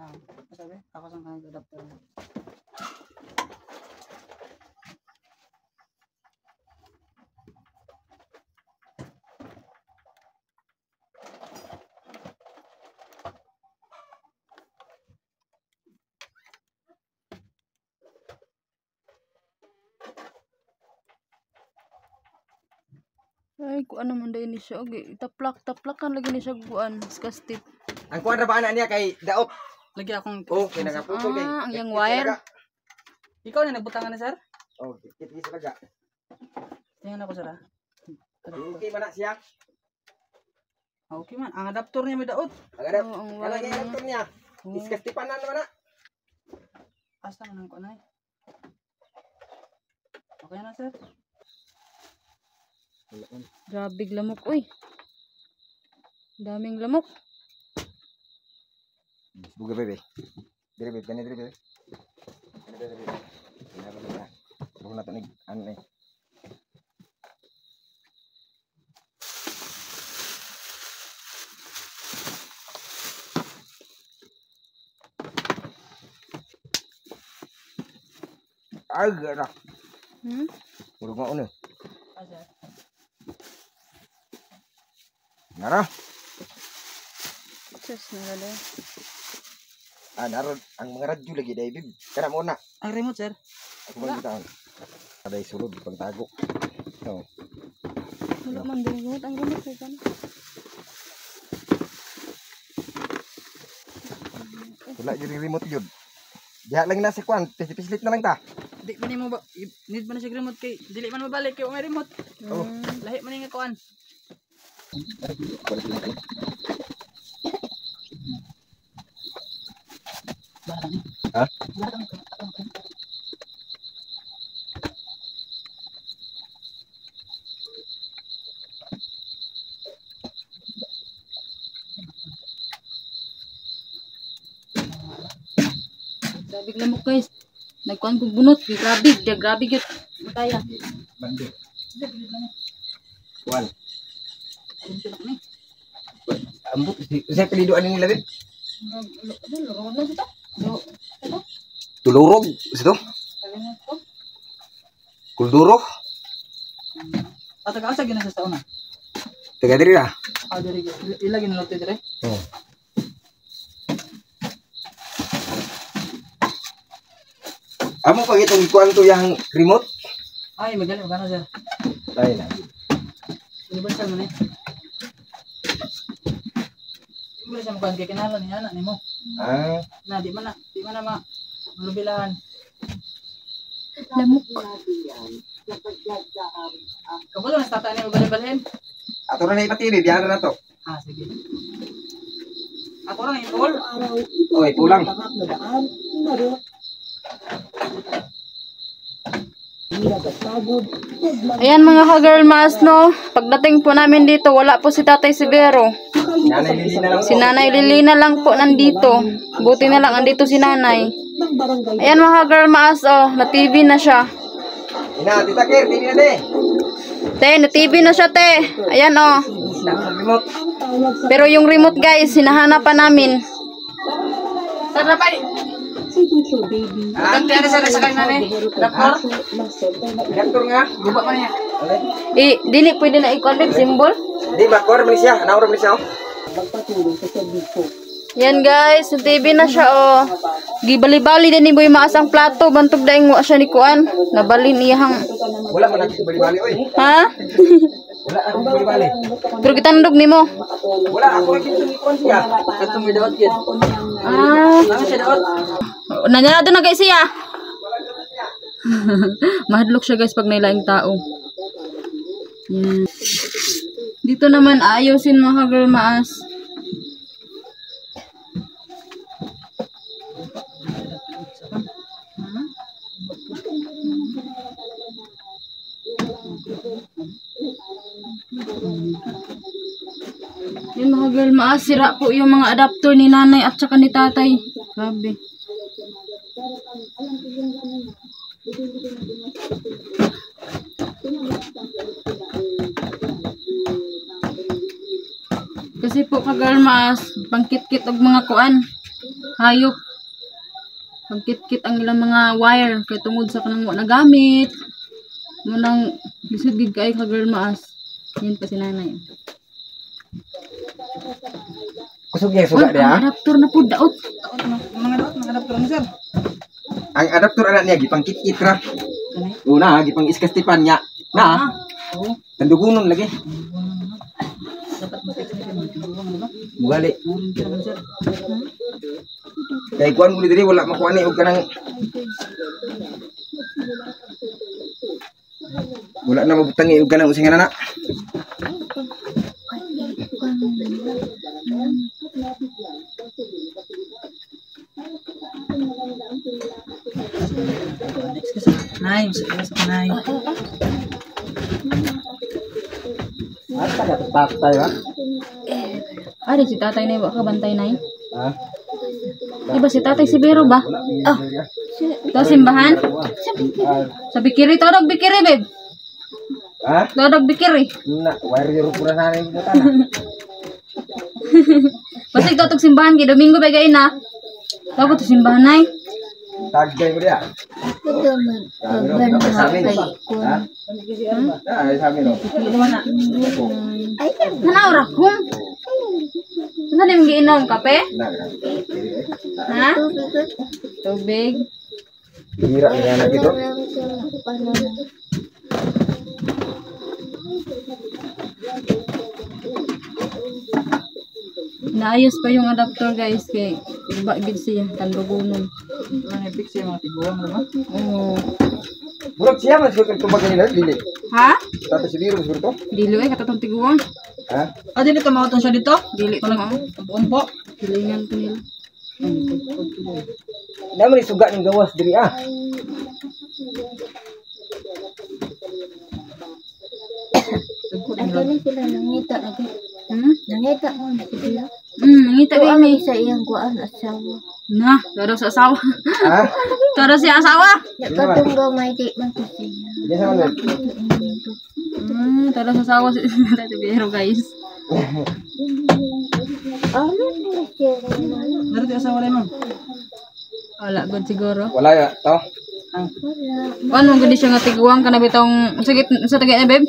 Ah, sabi? Ako sang kanang adapter. Ay, kuan naman dahil ni siya. Okay, taplak-taplakan lagi ni siya kuan. Disgusted. Ang kuwan ra ba ana niya kay daot. Lagi akong... Oh, kay nagaputol kay. Ang yung wire. Ikaw na nagbutangan na, sir? Oh, kit talaga. Tingnan ako, sir, ha? Okay man na siya. Okay man. Ang adapter niya may daot. Agarap. Oo, ang Kala wire niya niya. ito niya. Iskastipanan naman na. Asa man ang kuan ay. Okay na, sir? Grabe lamok, uy. Daming lamok. Buga bebe. Dire bebe, kani dire bebe. Dire bebe. Kaya ba na. Bugo na to ni ano ni. Agara. Bugo mo ano. Asa? Nara. Sus, nagada. Naroon ang mga radyo lagi dai bib. Kana mo na. Ang remote, sir? Ako ba kita? Aday sulod pagtago. So, Wala man din gamot ang remote kay kan. wala yung remote yun. Diha lang na si Kwan, pislit na lang ta. Di man mo ba need man na siya remote kay dili man mabalik kay may remote. Oh. Lahi man nga kuan. Ha? Grabe lamok guys. Nagkuan kog bunot, grabe gyud. Mataya. Bandi. Kwan. Ambot, saya peliduan ini labib. Tulurog, situ. Kuldurog. Taga asa gina sa sauna. Tega diri lah. Ah, diri ilagi na lote dire. Oh. Amo pag itong kuan to yang remote. Ay, magali magana, sir. Lain na. Universal man eh. Wala siya magkuhan kay kinalan niya na nimo. Ah, Na di man na malubilahan. Lamok. Kapulo na tata ni mabalhin. ato na ipatili, biyaran na to. Ah, sige. Ako lang i-call. Okay, pulang. Ayan mga ka-girl mas no. Pagdating po namin dito, wala po si Tatay Severo. Nanay Lili na lang Si po. Nanay Lilina lang po nandito. Buti na lang andito si Nanay. Ayan mga ka-girl mas oh, na TV na siya. Ina, tita Kir, tini na de. Te, na TV na siya te. Ayan oh. Remote. Pero yung remote guys, hinahanap pa namin. Tara pa. Kanti ana sa kanina ni. Adapter. Adapter nga. Guba man niya. Dili pwede na i-connect symbol. Di ba, kuwar mo siya. Anaura mo siya, oh. Yan guys, yung TV na siya oh. Gibali-bali din ni Boy Maas ang plato, bantog daing mo siya ni Kuan. Nabalin iyang. Wala man natin bali-bali, oy. Ha? Wala akong bali-bali. Pero kitandog nimo. Wala, ako nagkikuan siya. Katong may daot gid. Ah, Ano siya daot? nanya na doon na guys siya. Mahadlok siya guys pag nailaing tao. Yan. Dito naman ayusin mga girl maas. Yan mga girl maas, sira po yung mga adapter ni nanay at saka ni tatay. Grabe. Kasi po ka-girl maas, pangkit-kit og mga kuan, hayop. Pangkit-kit ang ilang mga wire kay tungod sa kanang na gamit. Munang lisod gid kay ka-girl maas. Yan pa si nanay. Kusog niya suga dia. Ang adapter na po daot. Mga adapter ni sir. Ang adapter anak niya gipangkit-kit ra. Una gipang iskastipan niya. Na. Oo. Tandugunon lagi. Dapat mo fix ni sir. Bugali. Murin ka naman sir. Kay kuan mo diri wala makuha ni og kanang wala na mabutangi og kanang usingan anak. Nice. Nice. Ata ka tatay ba? Ari si tatay na iba ka bantay nay. Ha? Iba si tatay si Bero ba? Oh. Ito simbahan? Sa bikiri, tawag bikiri babe. Ha? Tawag bikiri. Na, warrior pura na rin kita na. Basta ito itong simbahan kay Domingo bagay na. Tawag ito simbahan nay. Taggay mo dia. Ito man. Sabi no. Ha? Ah, sabi no. Ay, Nanaura kung. Ano yung giinom? Kape? Ha? Tubig. Hira niya na dito. Naayos pa yung adapter guys kay iba gid siya tandugunon. Ano fix yung mga tiguan mo ba? Oo. Murag siya man siguro tubag nila dili. Ha? Tapos si Biro siguro to. Dilo katatong tiguang. Ha? Ah, dili ka mauton siya dito? Dili ko lang. Tapuan po. Hilingan ko nila. Naman isuga ng gawas diri ah. Ang galing sila nangita lagi. Nangita mo na sila. Nangita Ito kayo ang ni. isa iyang kuan asawa. Na, taro sa asawa. Ha? Taro siya asawa. Nakatunggaw may di man to siya. Di sa man. Taro sa asawa si Tati Bero guys. Ano na siya naman? Dari asawa rin ma'am. Wala good siguro. Wala ya to. Wala. Ano gudi siya nga tiguang kana bitong sakit sa tagay na babe?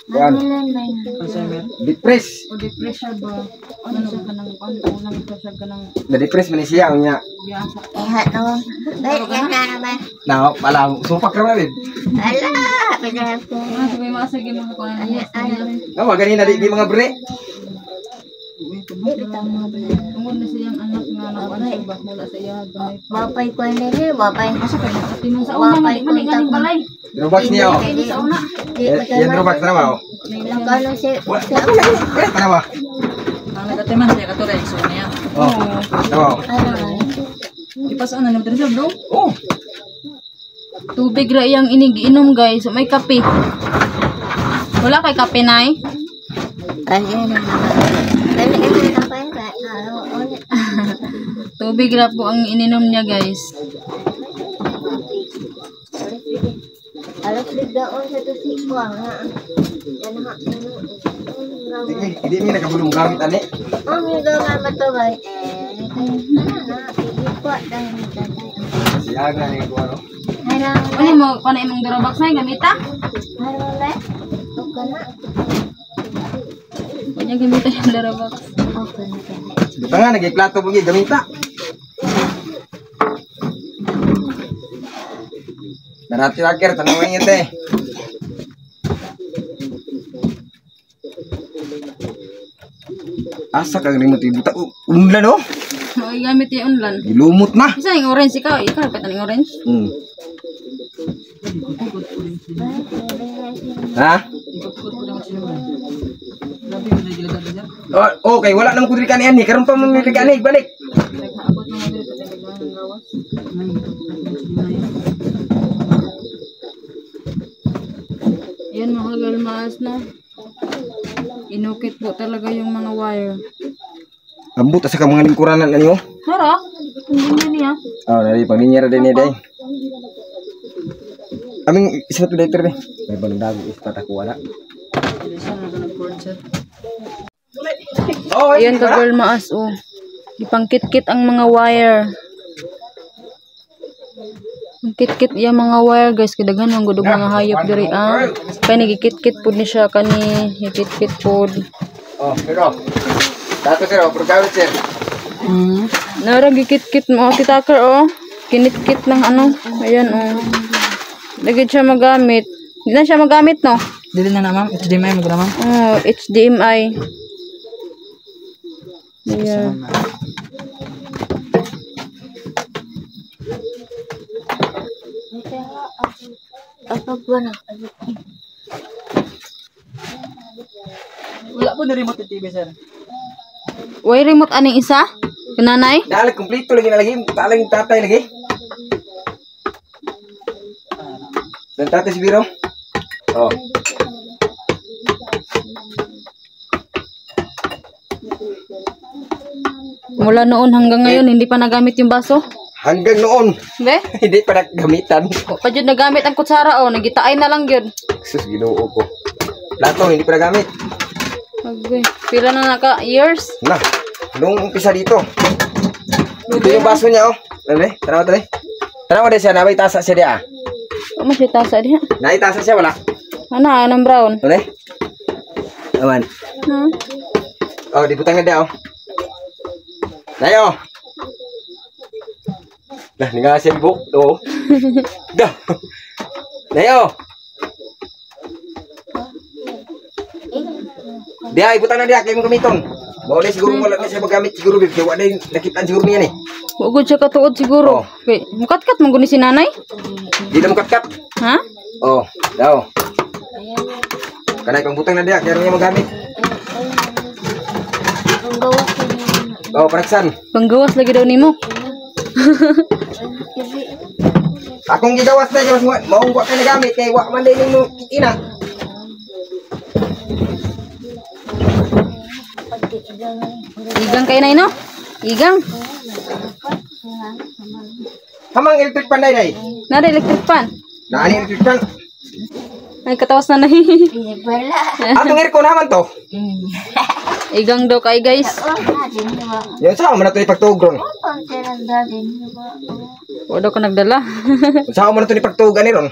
Kuan. Ano lang ba Alzheimer. Depress. O depression ba? Ano siya kanang unang pressure kanang Na depress man siya unya. biasa. Eh, no. Baik, yan na naman. Na pala supak ra man. Ala, pinahal ko. Ah, sabi mo sige mo ko na niya. Na wa ganina di mga bre. Di tama ba? Tungod na siyang anak nga nakuan sa iba mula sa iya gamay. Bapay ko na rin, bapay. Tinong sa una man di ganing balay. Drawback niya oh. Hindi sa una. Di Yan drawback na ba oh. Nagkano siya. Tara ba? Ang nagatiman siya katulad so niya. Oh. Tama. Ano nga? Ipasaan na naman sir bro. Oh. Tubig ra iyang inigiinom guys. May kape. Wala kay kape nay. Ayun na naman. Dali ka na kapay ba? Tubig ra po ang ininom niya guys. Alas bigdaon sa to si Kuang ha. Yan ha. Hindi mi nakabulong gamit ani. Ang higaw nga matubay. Kayo na. Ipa dahil tatay. Siya nga ni ko ano. Harang Ano mo kana imong durabox nay gamita? harang le. Okay na. Kanya gamita yung durabox. Okay na. Dito nga nagay-plato po gi gamita. Narati akhir tanawin niyo te. Asa kang remote ibuta unlan oh. Oy gamit yung unlan. Gilumot na. Isa yung orange ikaw, ikaw pa yung orange. Ha? Oh, okay, wala namang kudiri kanian ni. Karon pa mo may kani balik. Yan mga galmaas na. Inukit po talaga yung mga wire. Ambot sa ka mga lingkuranan ninyo. Hara, hindi na niya. Oh, dari panginyara din ni day. Aming isa to later be. May balong is patakuha na. Oh, Ayan ka girl maas oh. Ipangkit-kit ang mga wire. Kit-kit yung mga wire guys. Kidaghan ang gudog mga hayop diri ah. Kaya nagikit-kit po ni siya kani. Hikit-kit po. Oh, pero. Dato sir, programa sir. Nara gikit-kit mo titaker oh. Kinit-kit ng ano. Ayan oh. Lagi siya magamit. Hindi na siya magamit no. Dili na na ma'am, HDMI mo ma'am. Oh, HDMI. Ayan. Apa gua nak? Wala po na remote TV sir. Way remote aning isa? Kananay? Dahil kumpleto lagi na lagi. Talang tatay lagi. Dan tatay si Biro. Oh. Mula noon hanggang ngayon, hindi pa nagamit yung baso. Hanggang noon. Be? Hindi pa nagamitan. Pa dyan nagamit ang kutsara, oh. Nagitaay na lang yun. Sus, ginoo ko. Plato, hindi pa nagamit. Okay. Pila na years? Na, nung umpisa dito. Ito yung baso niya, oh. Tara, tara, tara. Tara mo din siya, nabay tasa siya diya. Oh, masih tasa diha. Naitasa siya, wala. Ano, anong brown? Ano eh? Awan. Hmm? Oh, di putang na diya, oh. Nayo. Dah, ni nga siya buk. Oh. Dah. Nayo. Dia, ibutan na dia, kayo mong gamiton. Boleh siguro wala na siya magamit siguro, bib. Kaya wala yung nakitaan siguro niya ni. Huwag siya katuod siguro. Oh. Okay. Mukat-kat mong guni si nanay? Di na mukat-kat. Ha? Oh, daw. Kanay pang butang na dia, kaya niya magamit. Oh, paraksan. Panggawas lagi daw nimo. Akong gigawas na yung maong wa ka nagamit kay wa man din mo ina. Igang kay nay no? Igang. Hamang electric pan day. Nada electric fan. Naani electric pan. Ay katawas na nay. Atong aircon naman to. Igang daw kay guys. Yan sa man na to ipagtugron. Wala ko nagdala. Sa man na to ipagtugan ni ron.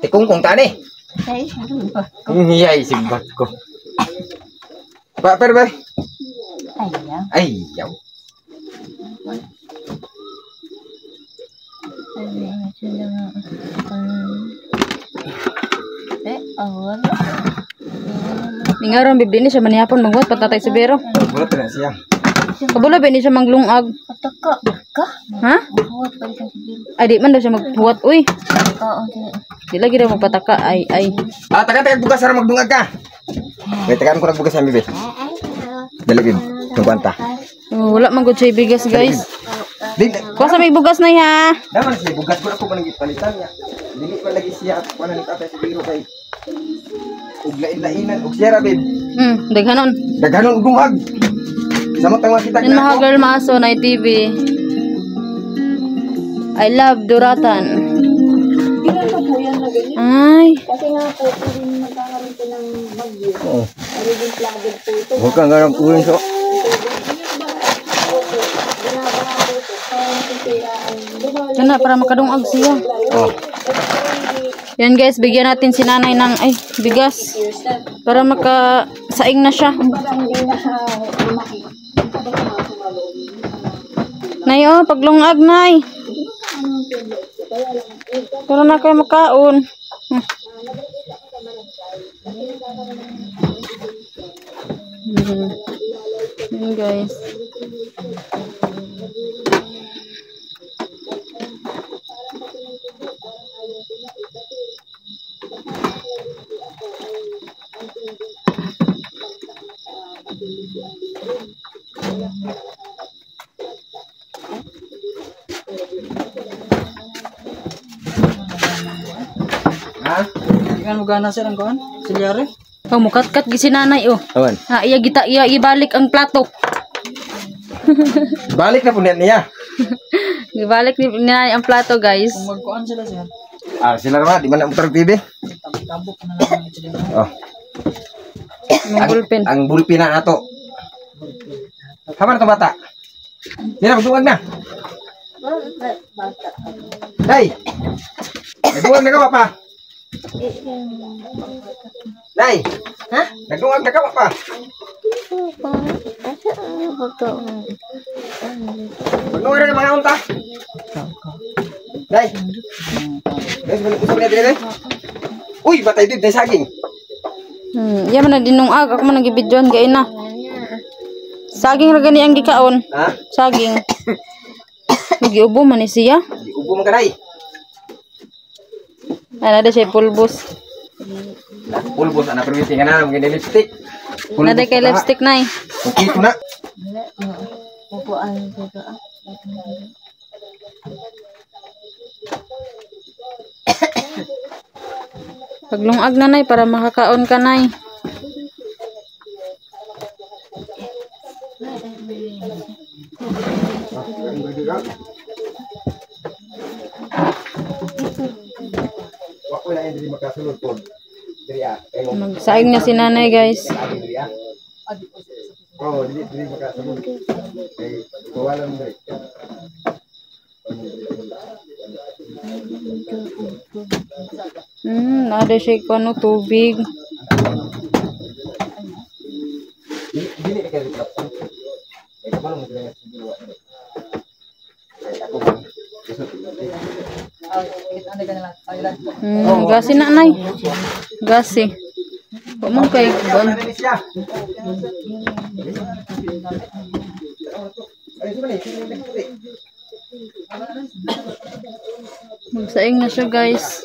Tikong kung tani. Yay simbat ko. Ba per. Ay, yaw. Ningaron bibli ni siya manihapon magbuhat patatay si Bero. Wala pa na siya. Kabulo ba ni siya manglungag? Ha? Ay di man daw siya magbuhat uy. Di lagi daw magpataka ay. Ah, taga bugas ra magdungag ka. May tagaan ko nagbugas ang bibi. Dali bib. Tungkwanta. Oh, wala man gud siya bigas guys. Di. Kuha sa may bugas na ya. Naman siya bugas ko ako maningit palitan niya. Dili pa lagi siya ako na ni tatay si Biro kay ug lain-lainan ug siya ra bib. Daghanon. Daghanon ug dungag. Samtang makita Yan mga girl maso na TV. I love Duratan. Ay. Kasi nga po, hindi magkakaroon po ng bagyo. Oo. Magiging flooded po ito. Huwag kang ganang uwin so. Kana para makadungag siya. Oh. Yan guys, bigyan natin si nanay ng bigas. Para makasaing na siya. Nay oh, paglungag nay. Para na kayo makaon. Yan guys. Ha? Hindi ka magana sir ang kuhan? Silyari? Oh, mukat-kat gi si nanay oh. Awan. Ha, iya ibalik ang plato. Balik na po niya. Ibalik ni nanay ang plato, guys. Kung magkuhan sila sir, Sila naman, di man na mutar TV. tabok na lang ito din. Oh. Ang bulpen. Ang bulpin na nato. Kaman to bata? Sila magduwag na. Day. Nagduwag na ka pa. Day. Ha? Nagduwag na ka pa. Magduwag na mga unta. Day. Day, usap na dire. Uy, batay dito day saging. Iya man na dinong ako man nagibidyon gay na. Saging ra gani ang gikaon. Ha? Saging. Nagiubo man ni siya. Ubo man ka day. Ana da siya pulbos. Pulbos ana permiti ka na maging lipstick. Nada kay lipstick na eh. Okay ko na. Upuan ko ka. Paglungag na nay para makakaon ka nay. Wako na hindi makasulod po. Diriya. Magsaing niya si nanay, guys. Oh, dili makasulod. Kay kawalan diri. Nada siya ko ano, tubig. Dili ka dito. Eh, paano mo dili? Gasi na nay. Gasi. Huwag mong kay kuan. Magsaing na siya, guys.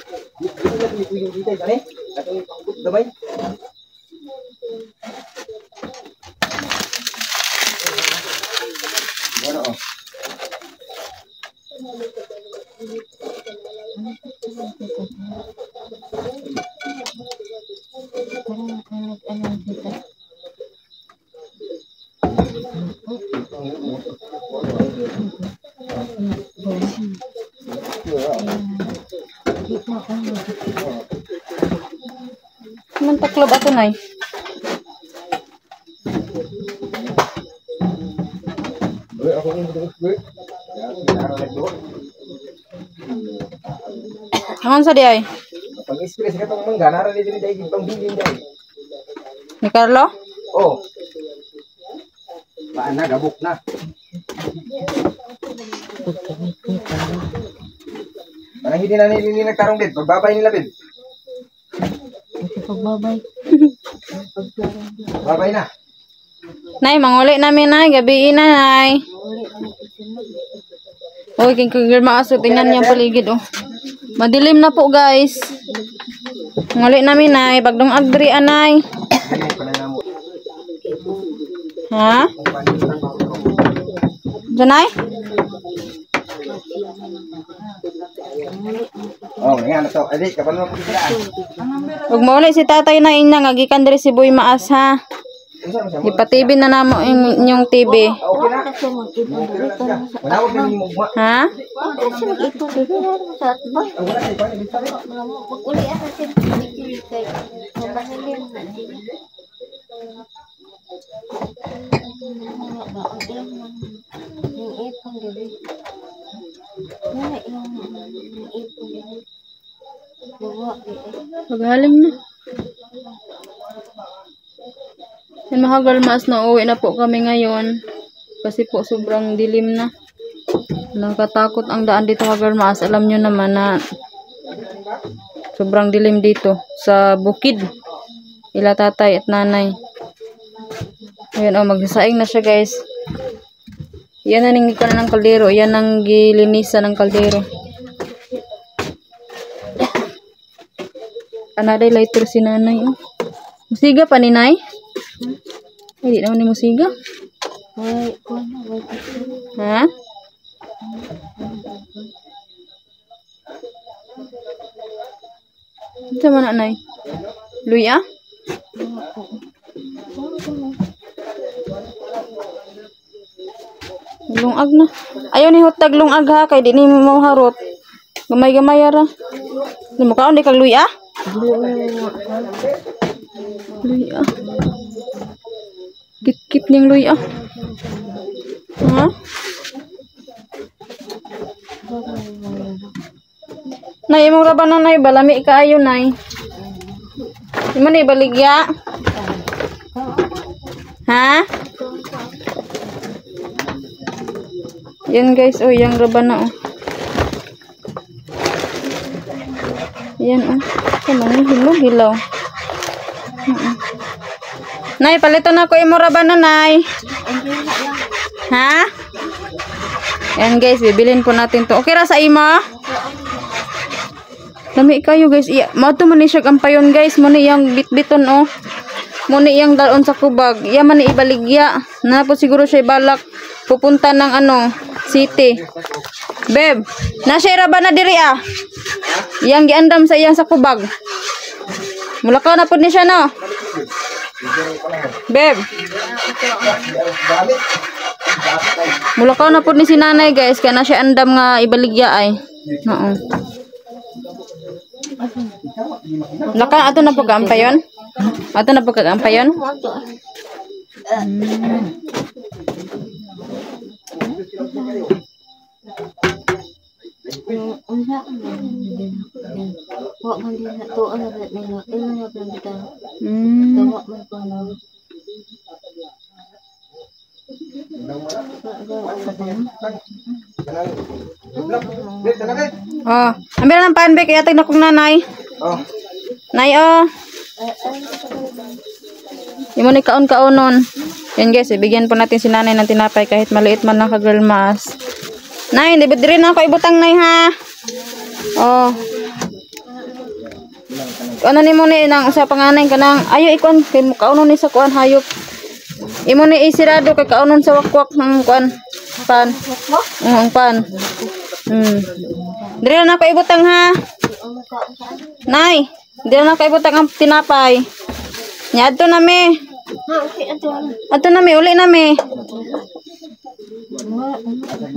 Mantaklob ako nay. Hangan sa di ay? Pag-express ka itong mangga, naran din dahil itong bilin dahil. Ni Carlo? Oh. Paan na, gabok na. Parang hindi na nila nagtarong bed. Pagbabay nila bed. Pagbabay. Babay na. Nay, manguli namin nay. Gabi na nay. Uy, king maaso. Tingnan niya paligid oh. Madilim na po guys. Manguli namin nay. Pagdong agdri anay. Ha? Janay? Oh, nga na to. Adi, kapal mo po sila. Huwag mo ulit si tatay na inyang. Agikan diri si Boy Maas ha. Ipatibin na namo inyong TV. Okay na. Manawag na yung mugma. Ha? Ipon dito sa atbay. Wala tayo pa. Nabita rin. Pag-uli ako sa kay mabahilim. Yung ipon dito. Yung ipon dito. Paghaling na. Yan mga girlmas na uwi na po kami ngayon. Kasi po sobrang dilim na. Nakatakot ang daan dito mga girlmas. Alam nyo naman na sobrang dilim dito. Sa bukid. Ila tatay at nanay. Ayan o, magsasaing na siya guys. Yan na ningin ka na ng kaldero. Yan ang gilinisan ng kaldero. Anaday lighter si nanay. Oh. Musiga pa ni nay? Hindi naman ni mo siga. Ay, kuha na. Wait, Ha? Ito man nanay. Luya? Lungag na. Ayaw ni hotag lungag ha. Kaya di ni mo harot. Gamay-gamay ara. Di mo kaon di kag luya? Luya. Kit-kit niyang luya. Ha? Nay, imong raban na nay, balami kaayo nay. Imo ni baligya? Ha? Yan guys, oh, yung raban na oh. Yan oh. Kaman ni hilaw. Nay, palito na ko imo raban na nay. Ha? Yan guys, bibilin po natin to. Okay ra sa imo? Dami kayo guys. Mao to man ni siya kampayon guys. Mo ni yang bitbiton oh. Mo ni yang dalon sa kubag. Iya man ni ibaligya. Na po siguro siya balak pupunta ng ano, city. Beb, na siya ra ba na diri ah? Yang giandam sa iyang sa kubag. Mulakaw na pud ni siya no. Beb. Mulakaw na pud ni si nanay guys. Kaya na siya andam nga ibaligya ay. Oo. Laka ato na pagkampayon? Ato na pagkampayon? Oh, ambil ng pan kaya tignan kong nanay. Oh. Nay oh. Imo ni kaon-kaonon. Yan guys, ibigyan po natin si nanay ng tinapay kahit maliit man lang ka girl mas. Nay, dibit rin ako ibutang nay ha. Oh. Ano ni mo ni nang sa panganay kanang ayo ikon kay mo kaonon ni sa kuan hayop. Imo ni isirado kay kaonon sa wakwak ng kuan pan. Ang pan. Dire na ako ibutang ha. Nay, dire na ako ibutang ang tinapay. Nya adto na me. Adto na me, uli na me.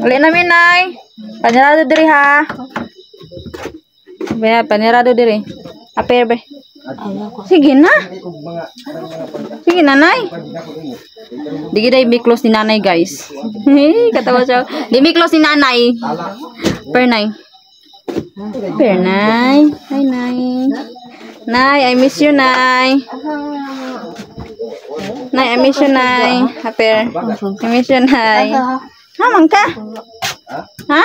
Uli na me nay. Panirado diri ha. Be, panirado diri. Aper be. Sige na. Sige na nay. Di kita i-close ni nanay guys. Katawa siya. Di i-close ni nanay. Per nay. Per nay. Hi nay. Nay, I miss you nay. Nay, I miss you nay. Aper. I miss you nay. Hamang ka? Ha?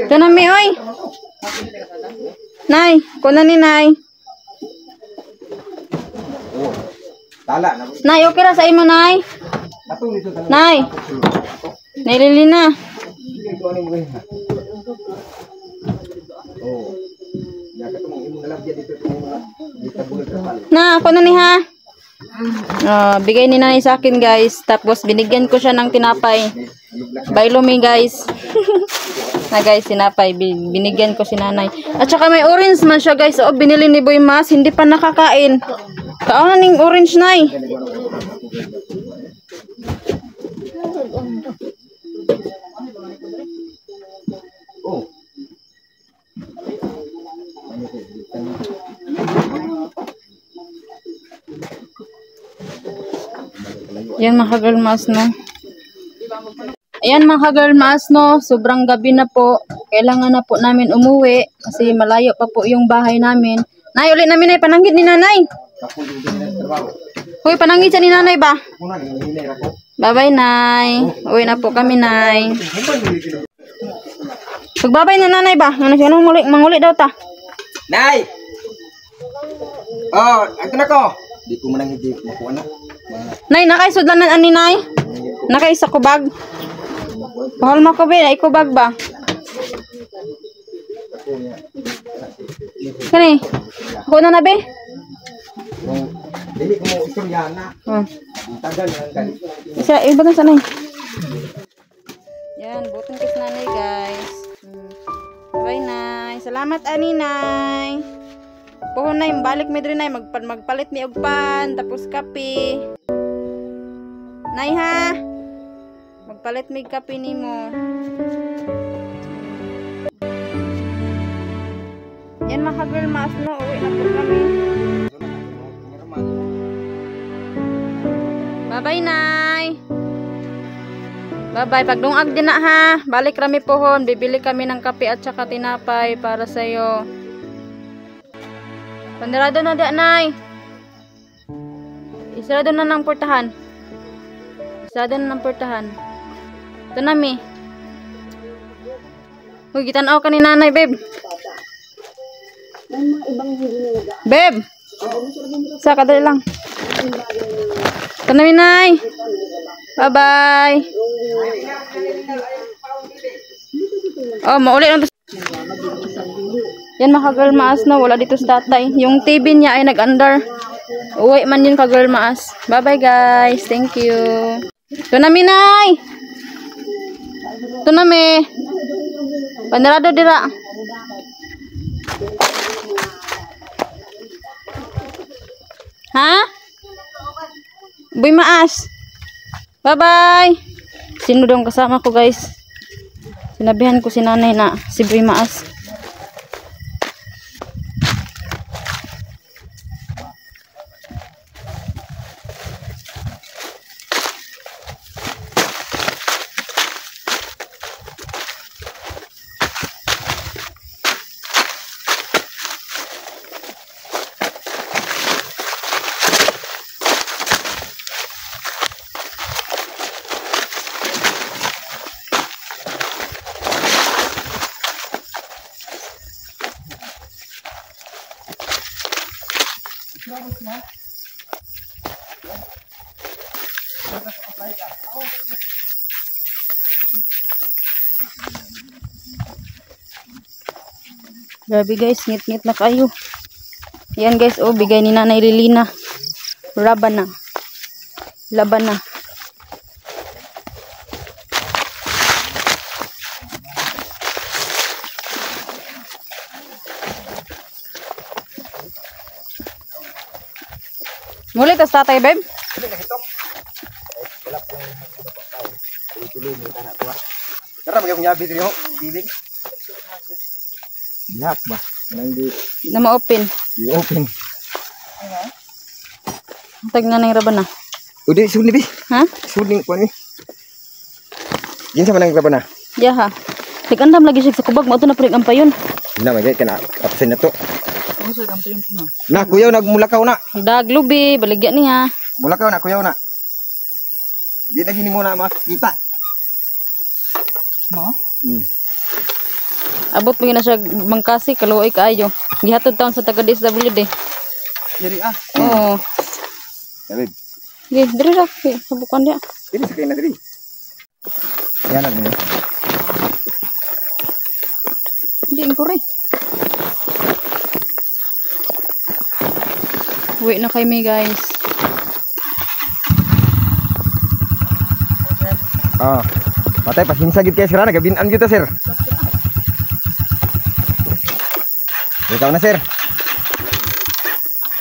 Ito na mi oy. Nay, kuna ni nay. Nay, okay ra sa imo nay. Nay. Nailili na. Na, ako na ni ha. Bigay ni nanay sa akin guys. Tapos binigyan ko siya ng tinapay. By Lumi guys. Na guys, tinapay. Binigyan ko si nanay. At saka may orange man siya guys. O, binili ni Boy Mas. Hindi pa nakakain. Kaon na ning orange nay. Yan mga girl mas no. Ayan mga girl mas no. Sobrang gabi na po. Kailangan na po namin umuwi. Kasi malayo pa po yung bahay namin. Nay, ulit namin ay pananggit ni nanay. Uy, pananggit siya ni nanay ba? Bye bye nay. Uwi na po kami nay. Pagbabay na nanay ba? Ano siya? Manguli daw ta. Nay! Oh, ito na ko. Di ko man hindi makuha na. Nay, nakaisudlanan ani nay? Nakaisa kubag? Pahal mo ko be, ay kubag ba? Kani? Ako na be? Dili ko mo istorya na. Oh. Tagal lang ganito. Isa, iba na sanay. Yan, butong kiss nanay guys. Bye nay. Salamat ani nay. Puhon nay, balik mi diri nay magpalit mi og pan tapos kape. Nay ha. Magpalit mi kape nimo. Yan mga girl mas no, uwi na po kami. Bye-bye, Nay. Bye-bye. Pagdungag din na ha. Balik kami pohon. Bibili kami ng kape at saka tinapay para sa'yo. Pandarado na da, Nay. Isarado na ng portahan. Isarado na ng portahan. Ito na, mi. Uy, gitanaw ka ni nanay, babe. Babe! Sa kadali lang. Ito na, Nay. Bye-bye. Oh, maulit lang. Yan mga girl maas na. Wala dito sa tatay. Yung TV niya ay nag-under. Uwi man yun ka girl maas. Bye-bye guys. Thank you. Ito na, Nay. Ito na, mi. Pandarado dira. Ha? Boy maas. Bye-bye. Sino daw kasama ko guys? Sinabihan ko si nanay na si Boy maas. Grabe guys, ngit-ngit na kayo. Yan guys, oh, bigay ni Nanay Lilina. Laban na. Laban na. Muli tas tatay, babe. Tara, mag-nyabi diri ho. Biling. Biyak ba? Nang Na ma-open. i-open. Tag na nang raban na. Udi, suni bi. Ha? Suning ko ni. Ginsa man ang raba na? Yaha. Nag-andam lagi siya sa kubag. Mauto na pring ampayon. Na magay kana absent na to. Na kuyaw nagmulakaw na. Daglubi, baligya niya. Mulakaw na kuyaw na. Di na gini mo na makita. Mo? Abot mo na siya mangkasi, kaluoy kaayo. Gihatod taon sa taga-DSWD. Diri Oo. David, Gi, diri ra. Sabukan dia. dili sakay na diri. Yan na dili. Hindi ko rin. Uwi na kami guys. Ah. Patay pasinsa gid kay sir, nagabinan gyud ta sir. Ikaw na sir.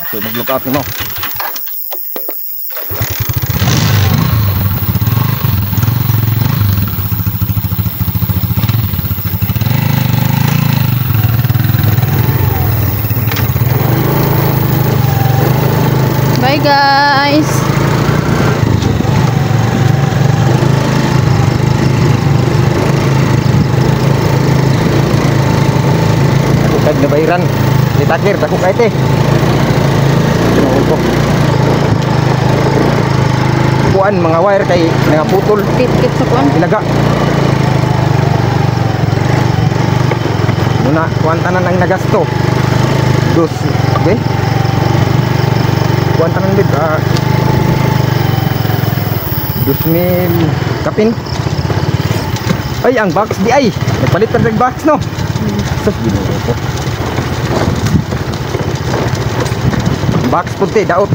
Ako mag-look out mo. Bye guys. Tag na bayran. Ditakir takok kay te. Kuan mga wire kay nangaputol. Kit-kit sa kuan. Ilaga. Muna kuan tanan ang nagasto. Dos, okay? Kuan tanan bid 2,000 kapin. Ay, ang box di ay. Nagpalit ka ng box no. Sus, ginoo ko. Box puti daot.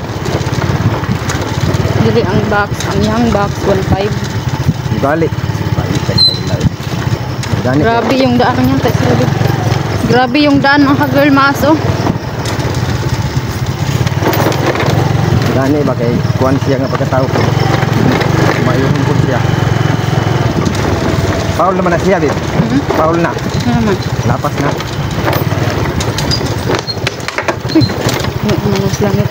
dili ang box, ang young box 1.5. Balik. Balik tayo lang. Gani. Grabe yung daan niya, grabe. Grabe yung daan mga girl maso. Gani ba kay kuan siya nga pagkatao ko. Mayroon po siya. Paul naman na siya, babe. Paul na. Ano naman? Lapas na. Ano mas langit.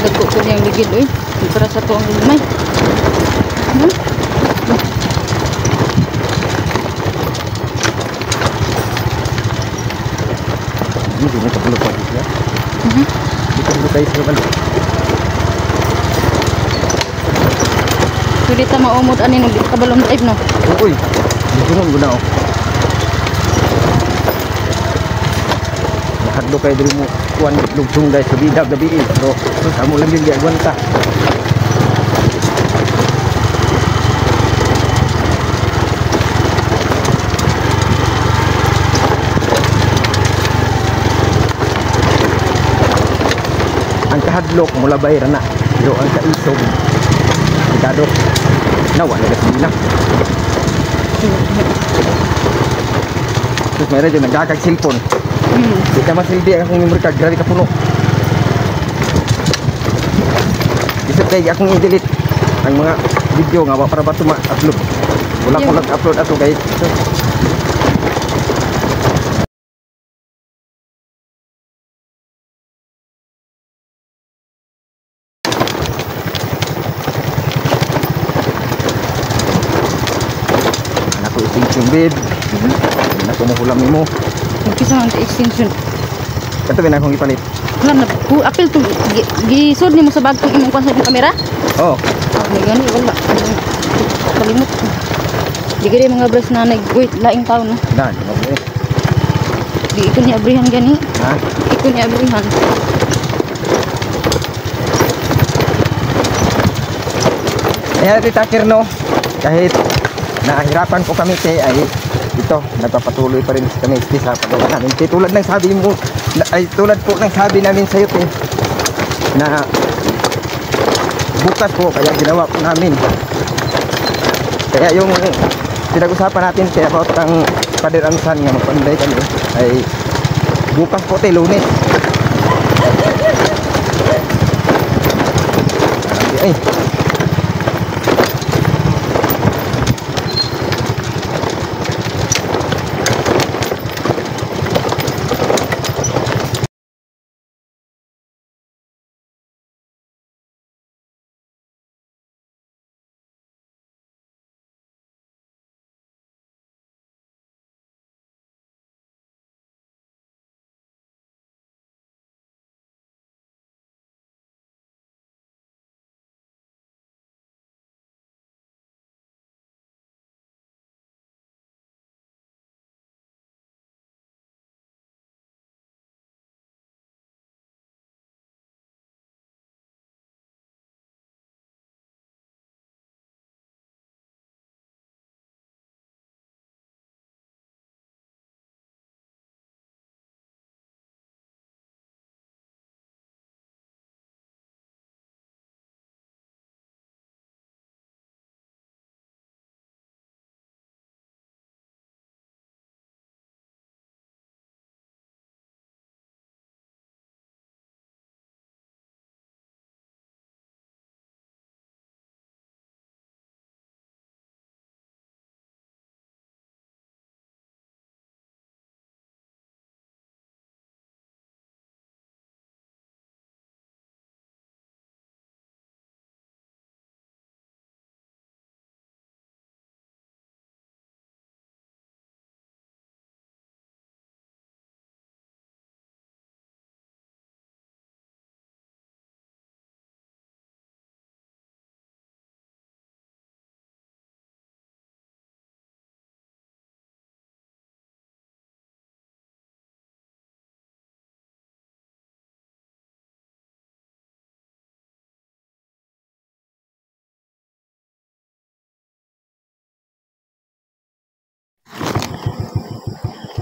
Dagko ko niyang ligid, oy. Para sa to ang lumay. Hindi mo kabulok pa siya. Hindi ka bulok kayo sa kabalo. So dito maumot anin ng kabalong drive no. Uy, dito mo guna oh. Nahadlo kayo dito mo kuan lugtong guys sa bidab gabi eh. So amo lang din di agwanta. Ang kahadlok mula bayra na pero ang kaisog ikado nawa na kasi na terus meron dyan nagkakag cellphone di ka masildi ang akong memory card grabe ka puno isip kayo akong i-delete ang mga video nga para ba ito ma-upload wala ko nag-upload ato guys extension bed. Na kumukulam nimo. Magkisa ang extension. Kato ba na akong ipalit? Wala na. Apil to. Gisod ni mo sa bag kung imong kwan sa imong kamera? Oo. May gani. Wala. Kalimut. Di ka rin mga bras na nag-wait. Laing taon na. Na, di ba? Di ko niya abrihan gani. Ha? Di ko niya abrihan. Ayan natin takir no. Kahit nahirapan po kami ay ito, nagpapatuloy pa rin kami sa paggawa namin. Tulad ng sabi mo, ay tulad po ng sabi namin sa iyo na bukas po, kaya ginawa po namin. Kaya yung pinag-usapan natin kaya about ang Pader Ansan nga magpanday kami ay bukas po tayo Lunes. Ay,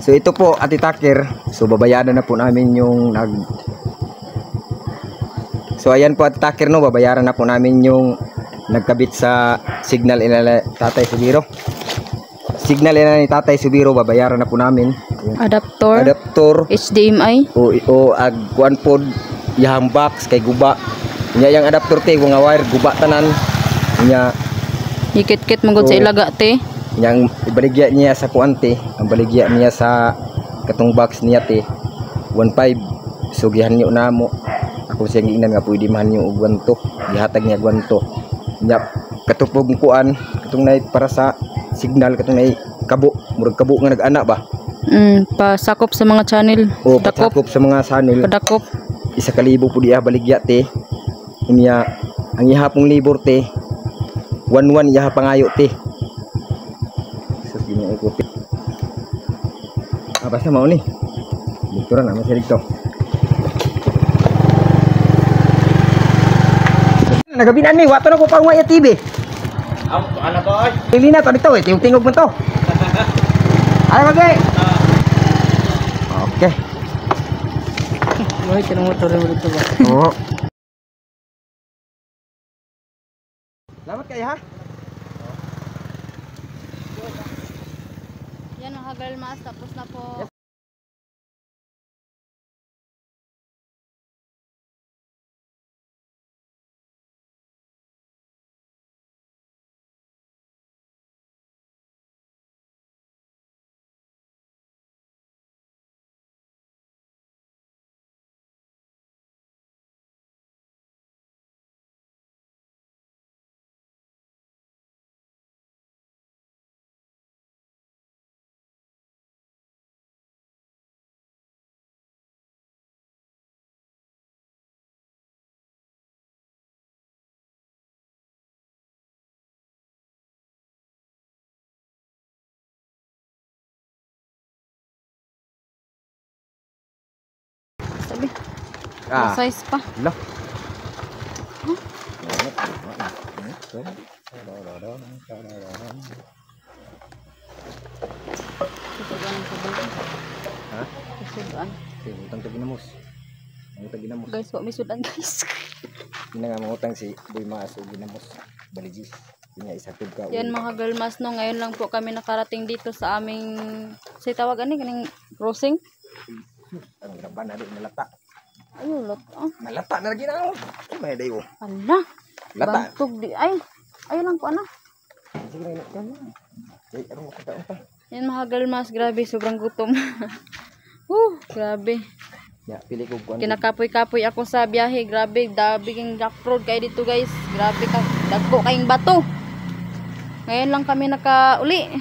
So ito po, Ate Takir. So babayaran na po namin yung So ayan po, Ate Takir, no, babayaran na po namin yung nagkabit sa signal ina Tatay Subiro. Signal ina ni Tatay Subiro, babayaran na po namin. Adaptor HDMI o kuan pod yahang box kay guba. Nya yang adaptor te nga wire guba tanan. Nya ikit-kit mangod sa ilaga te. Yang ibaligya niya sa kuante, ang baligya niya sa katong box niya te 1.5. So gihanyo na mo. Ako siyang giingnan nga pwede man yung gwanto. Gihatag niya gwanto. Nya katupog kuan, katong nay para sa signal, katong nay kabo, murag kabo nga nag-ana ba? Pasakop sa mga channel. O pasakop sa mga channel. Padakop. 1,000 po diya baligya te. Inya ang ihapong libor te 1.1 iha pangayo te. Gini ko. Basta mau nih. Dito na naman sa dito. Nagabinan ni, wato na ko pang waya TV. Ano ko ay? Hindi na to dito eh, tingog mo to. Ay bagay. Okay. Wala ka motor mo dito ba? Oo. Salamat kayo ha. Yan ang hagal mas, tapos na po. Sabi. Size pa. Lo. Ha? Sudan. Utang ta ginamos. Utang ginamos. Guys, wa mi sudan guys. Ina nga mangutang si Boy Maas o ginamos. Baligis. Inya isatid ka. Yan mga girlmas, no, ngayon lang po kami nakarating dito sa aming say tawag ani kaning crossing. Ang graban na rin nalata. Ayun lot. Nalata na lagi na. May dayo. Ala. Lata. Bantog di ay. Ayun lang po ana. Sige na yan. Ay, ano kita unta. Yan mga girlmas, grabe sobrang gutom. Grabe. Ya, pili ko kuan. Kinakapoy-kapoy ako sa biyahe. Grabe, dabing rough road kayo dito guys. Grabe ka, dagko kayong bato. Ngayon lang kami nakauli.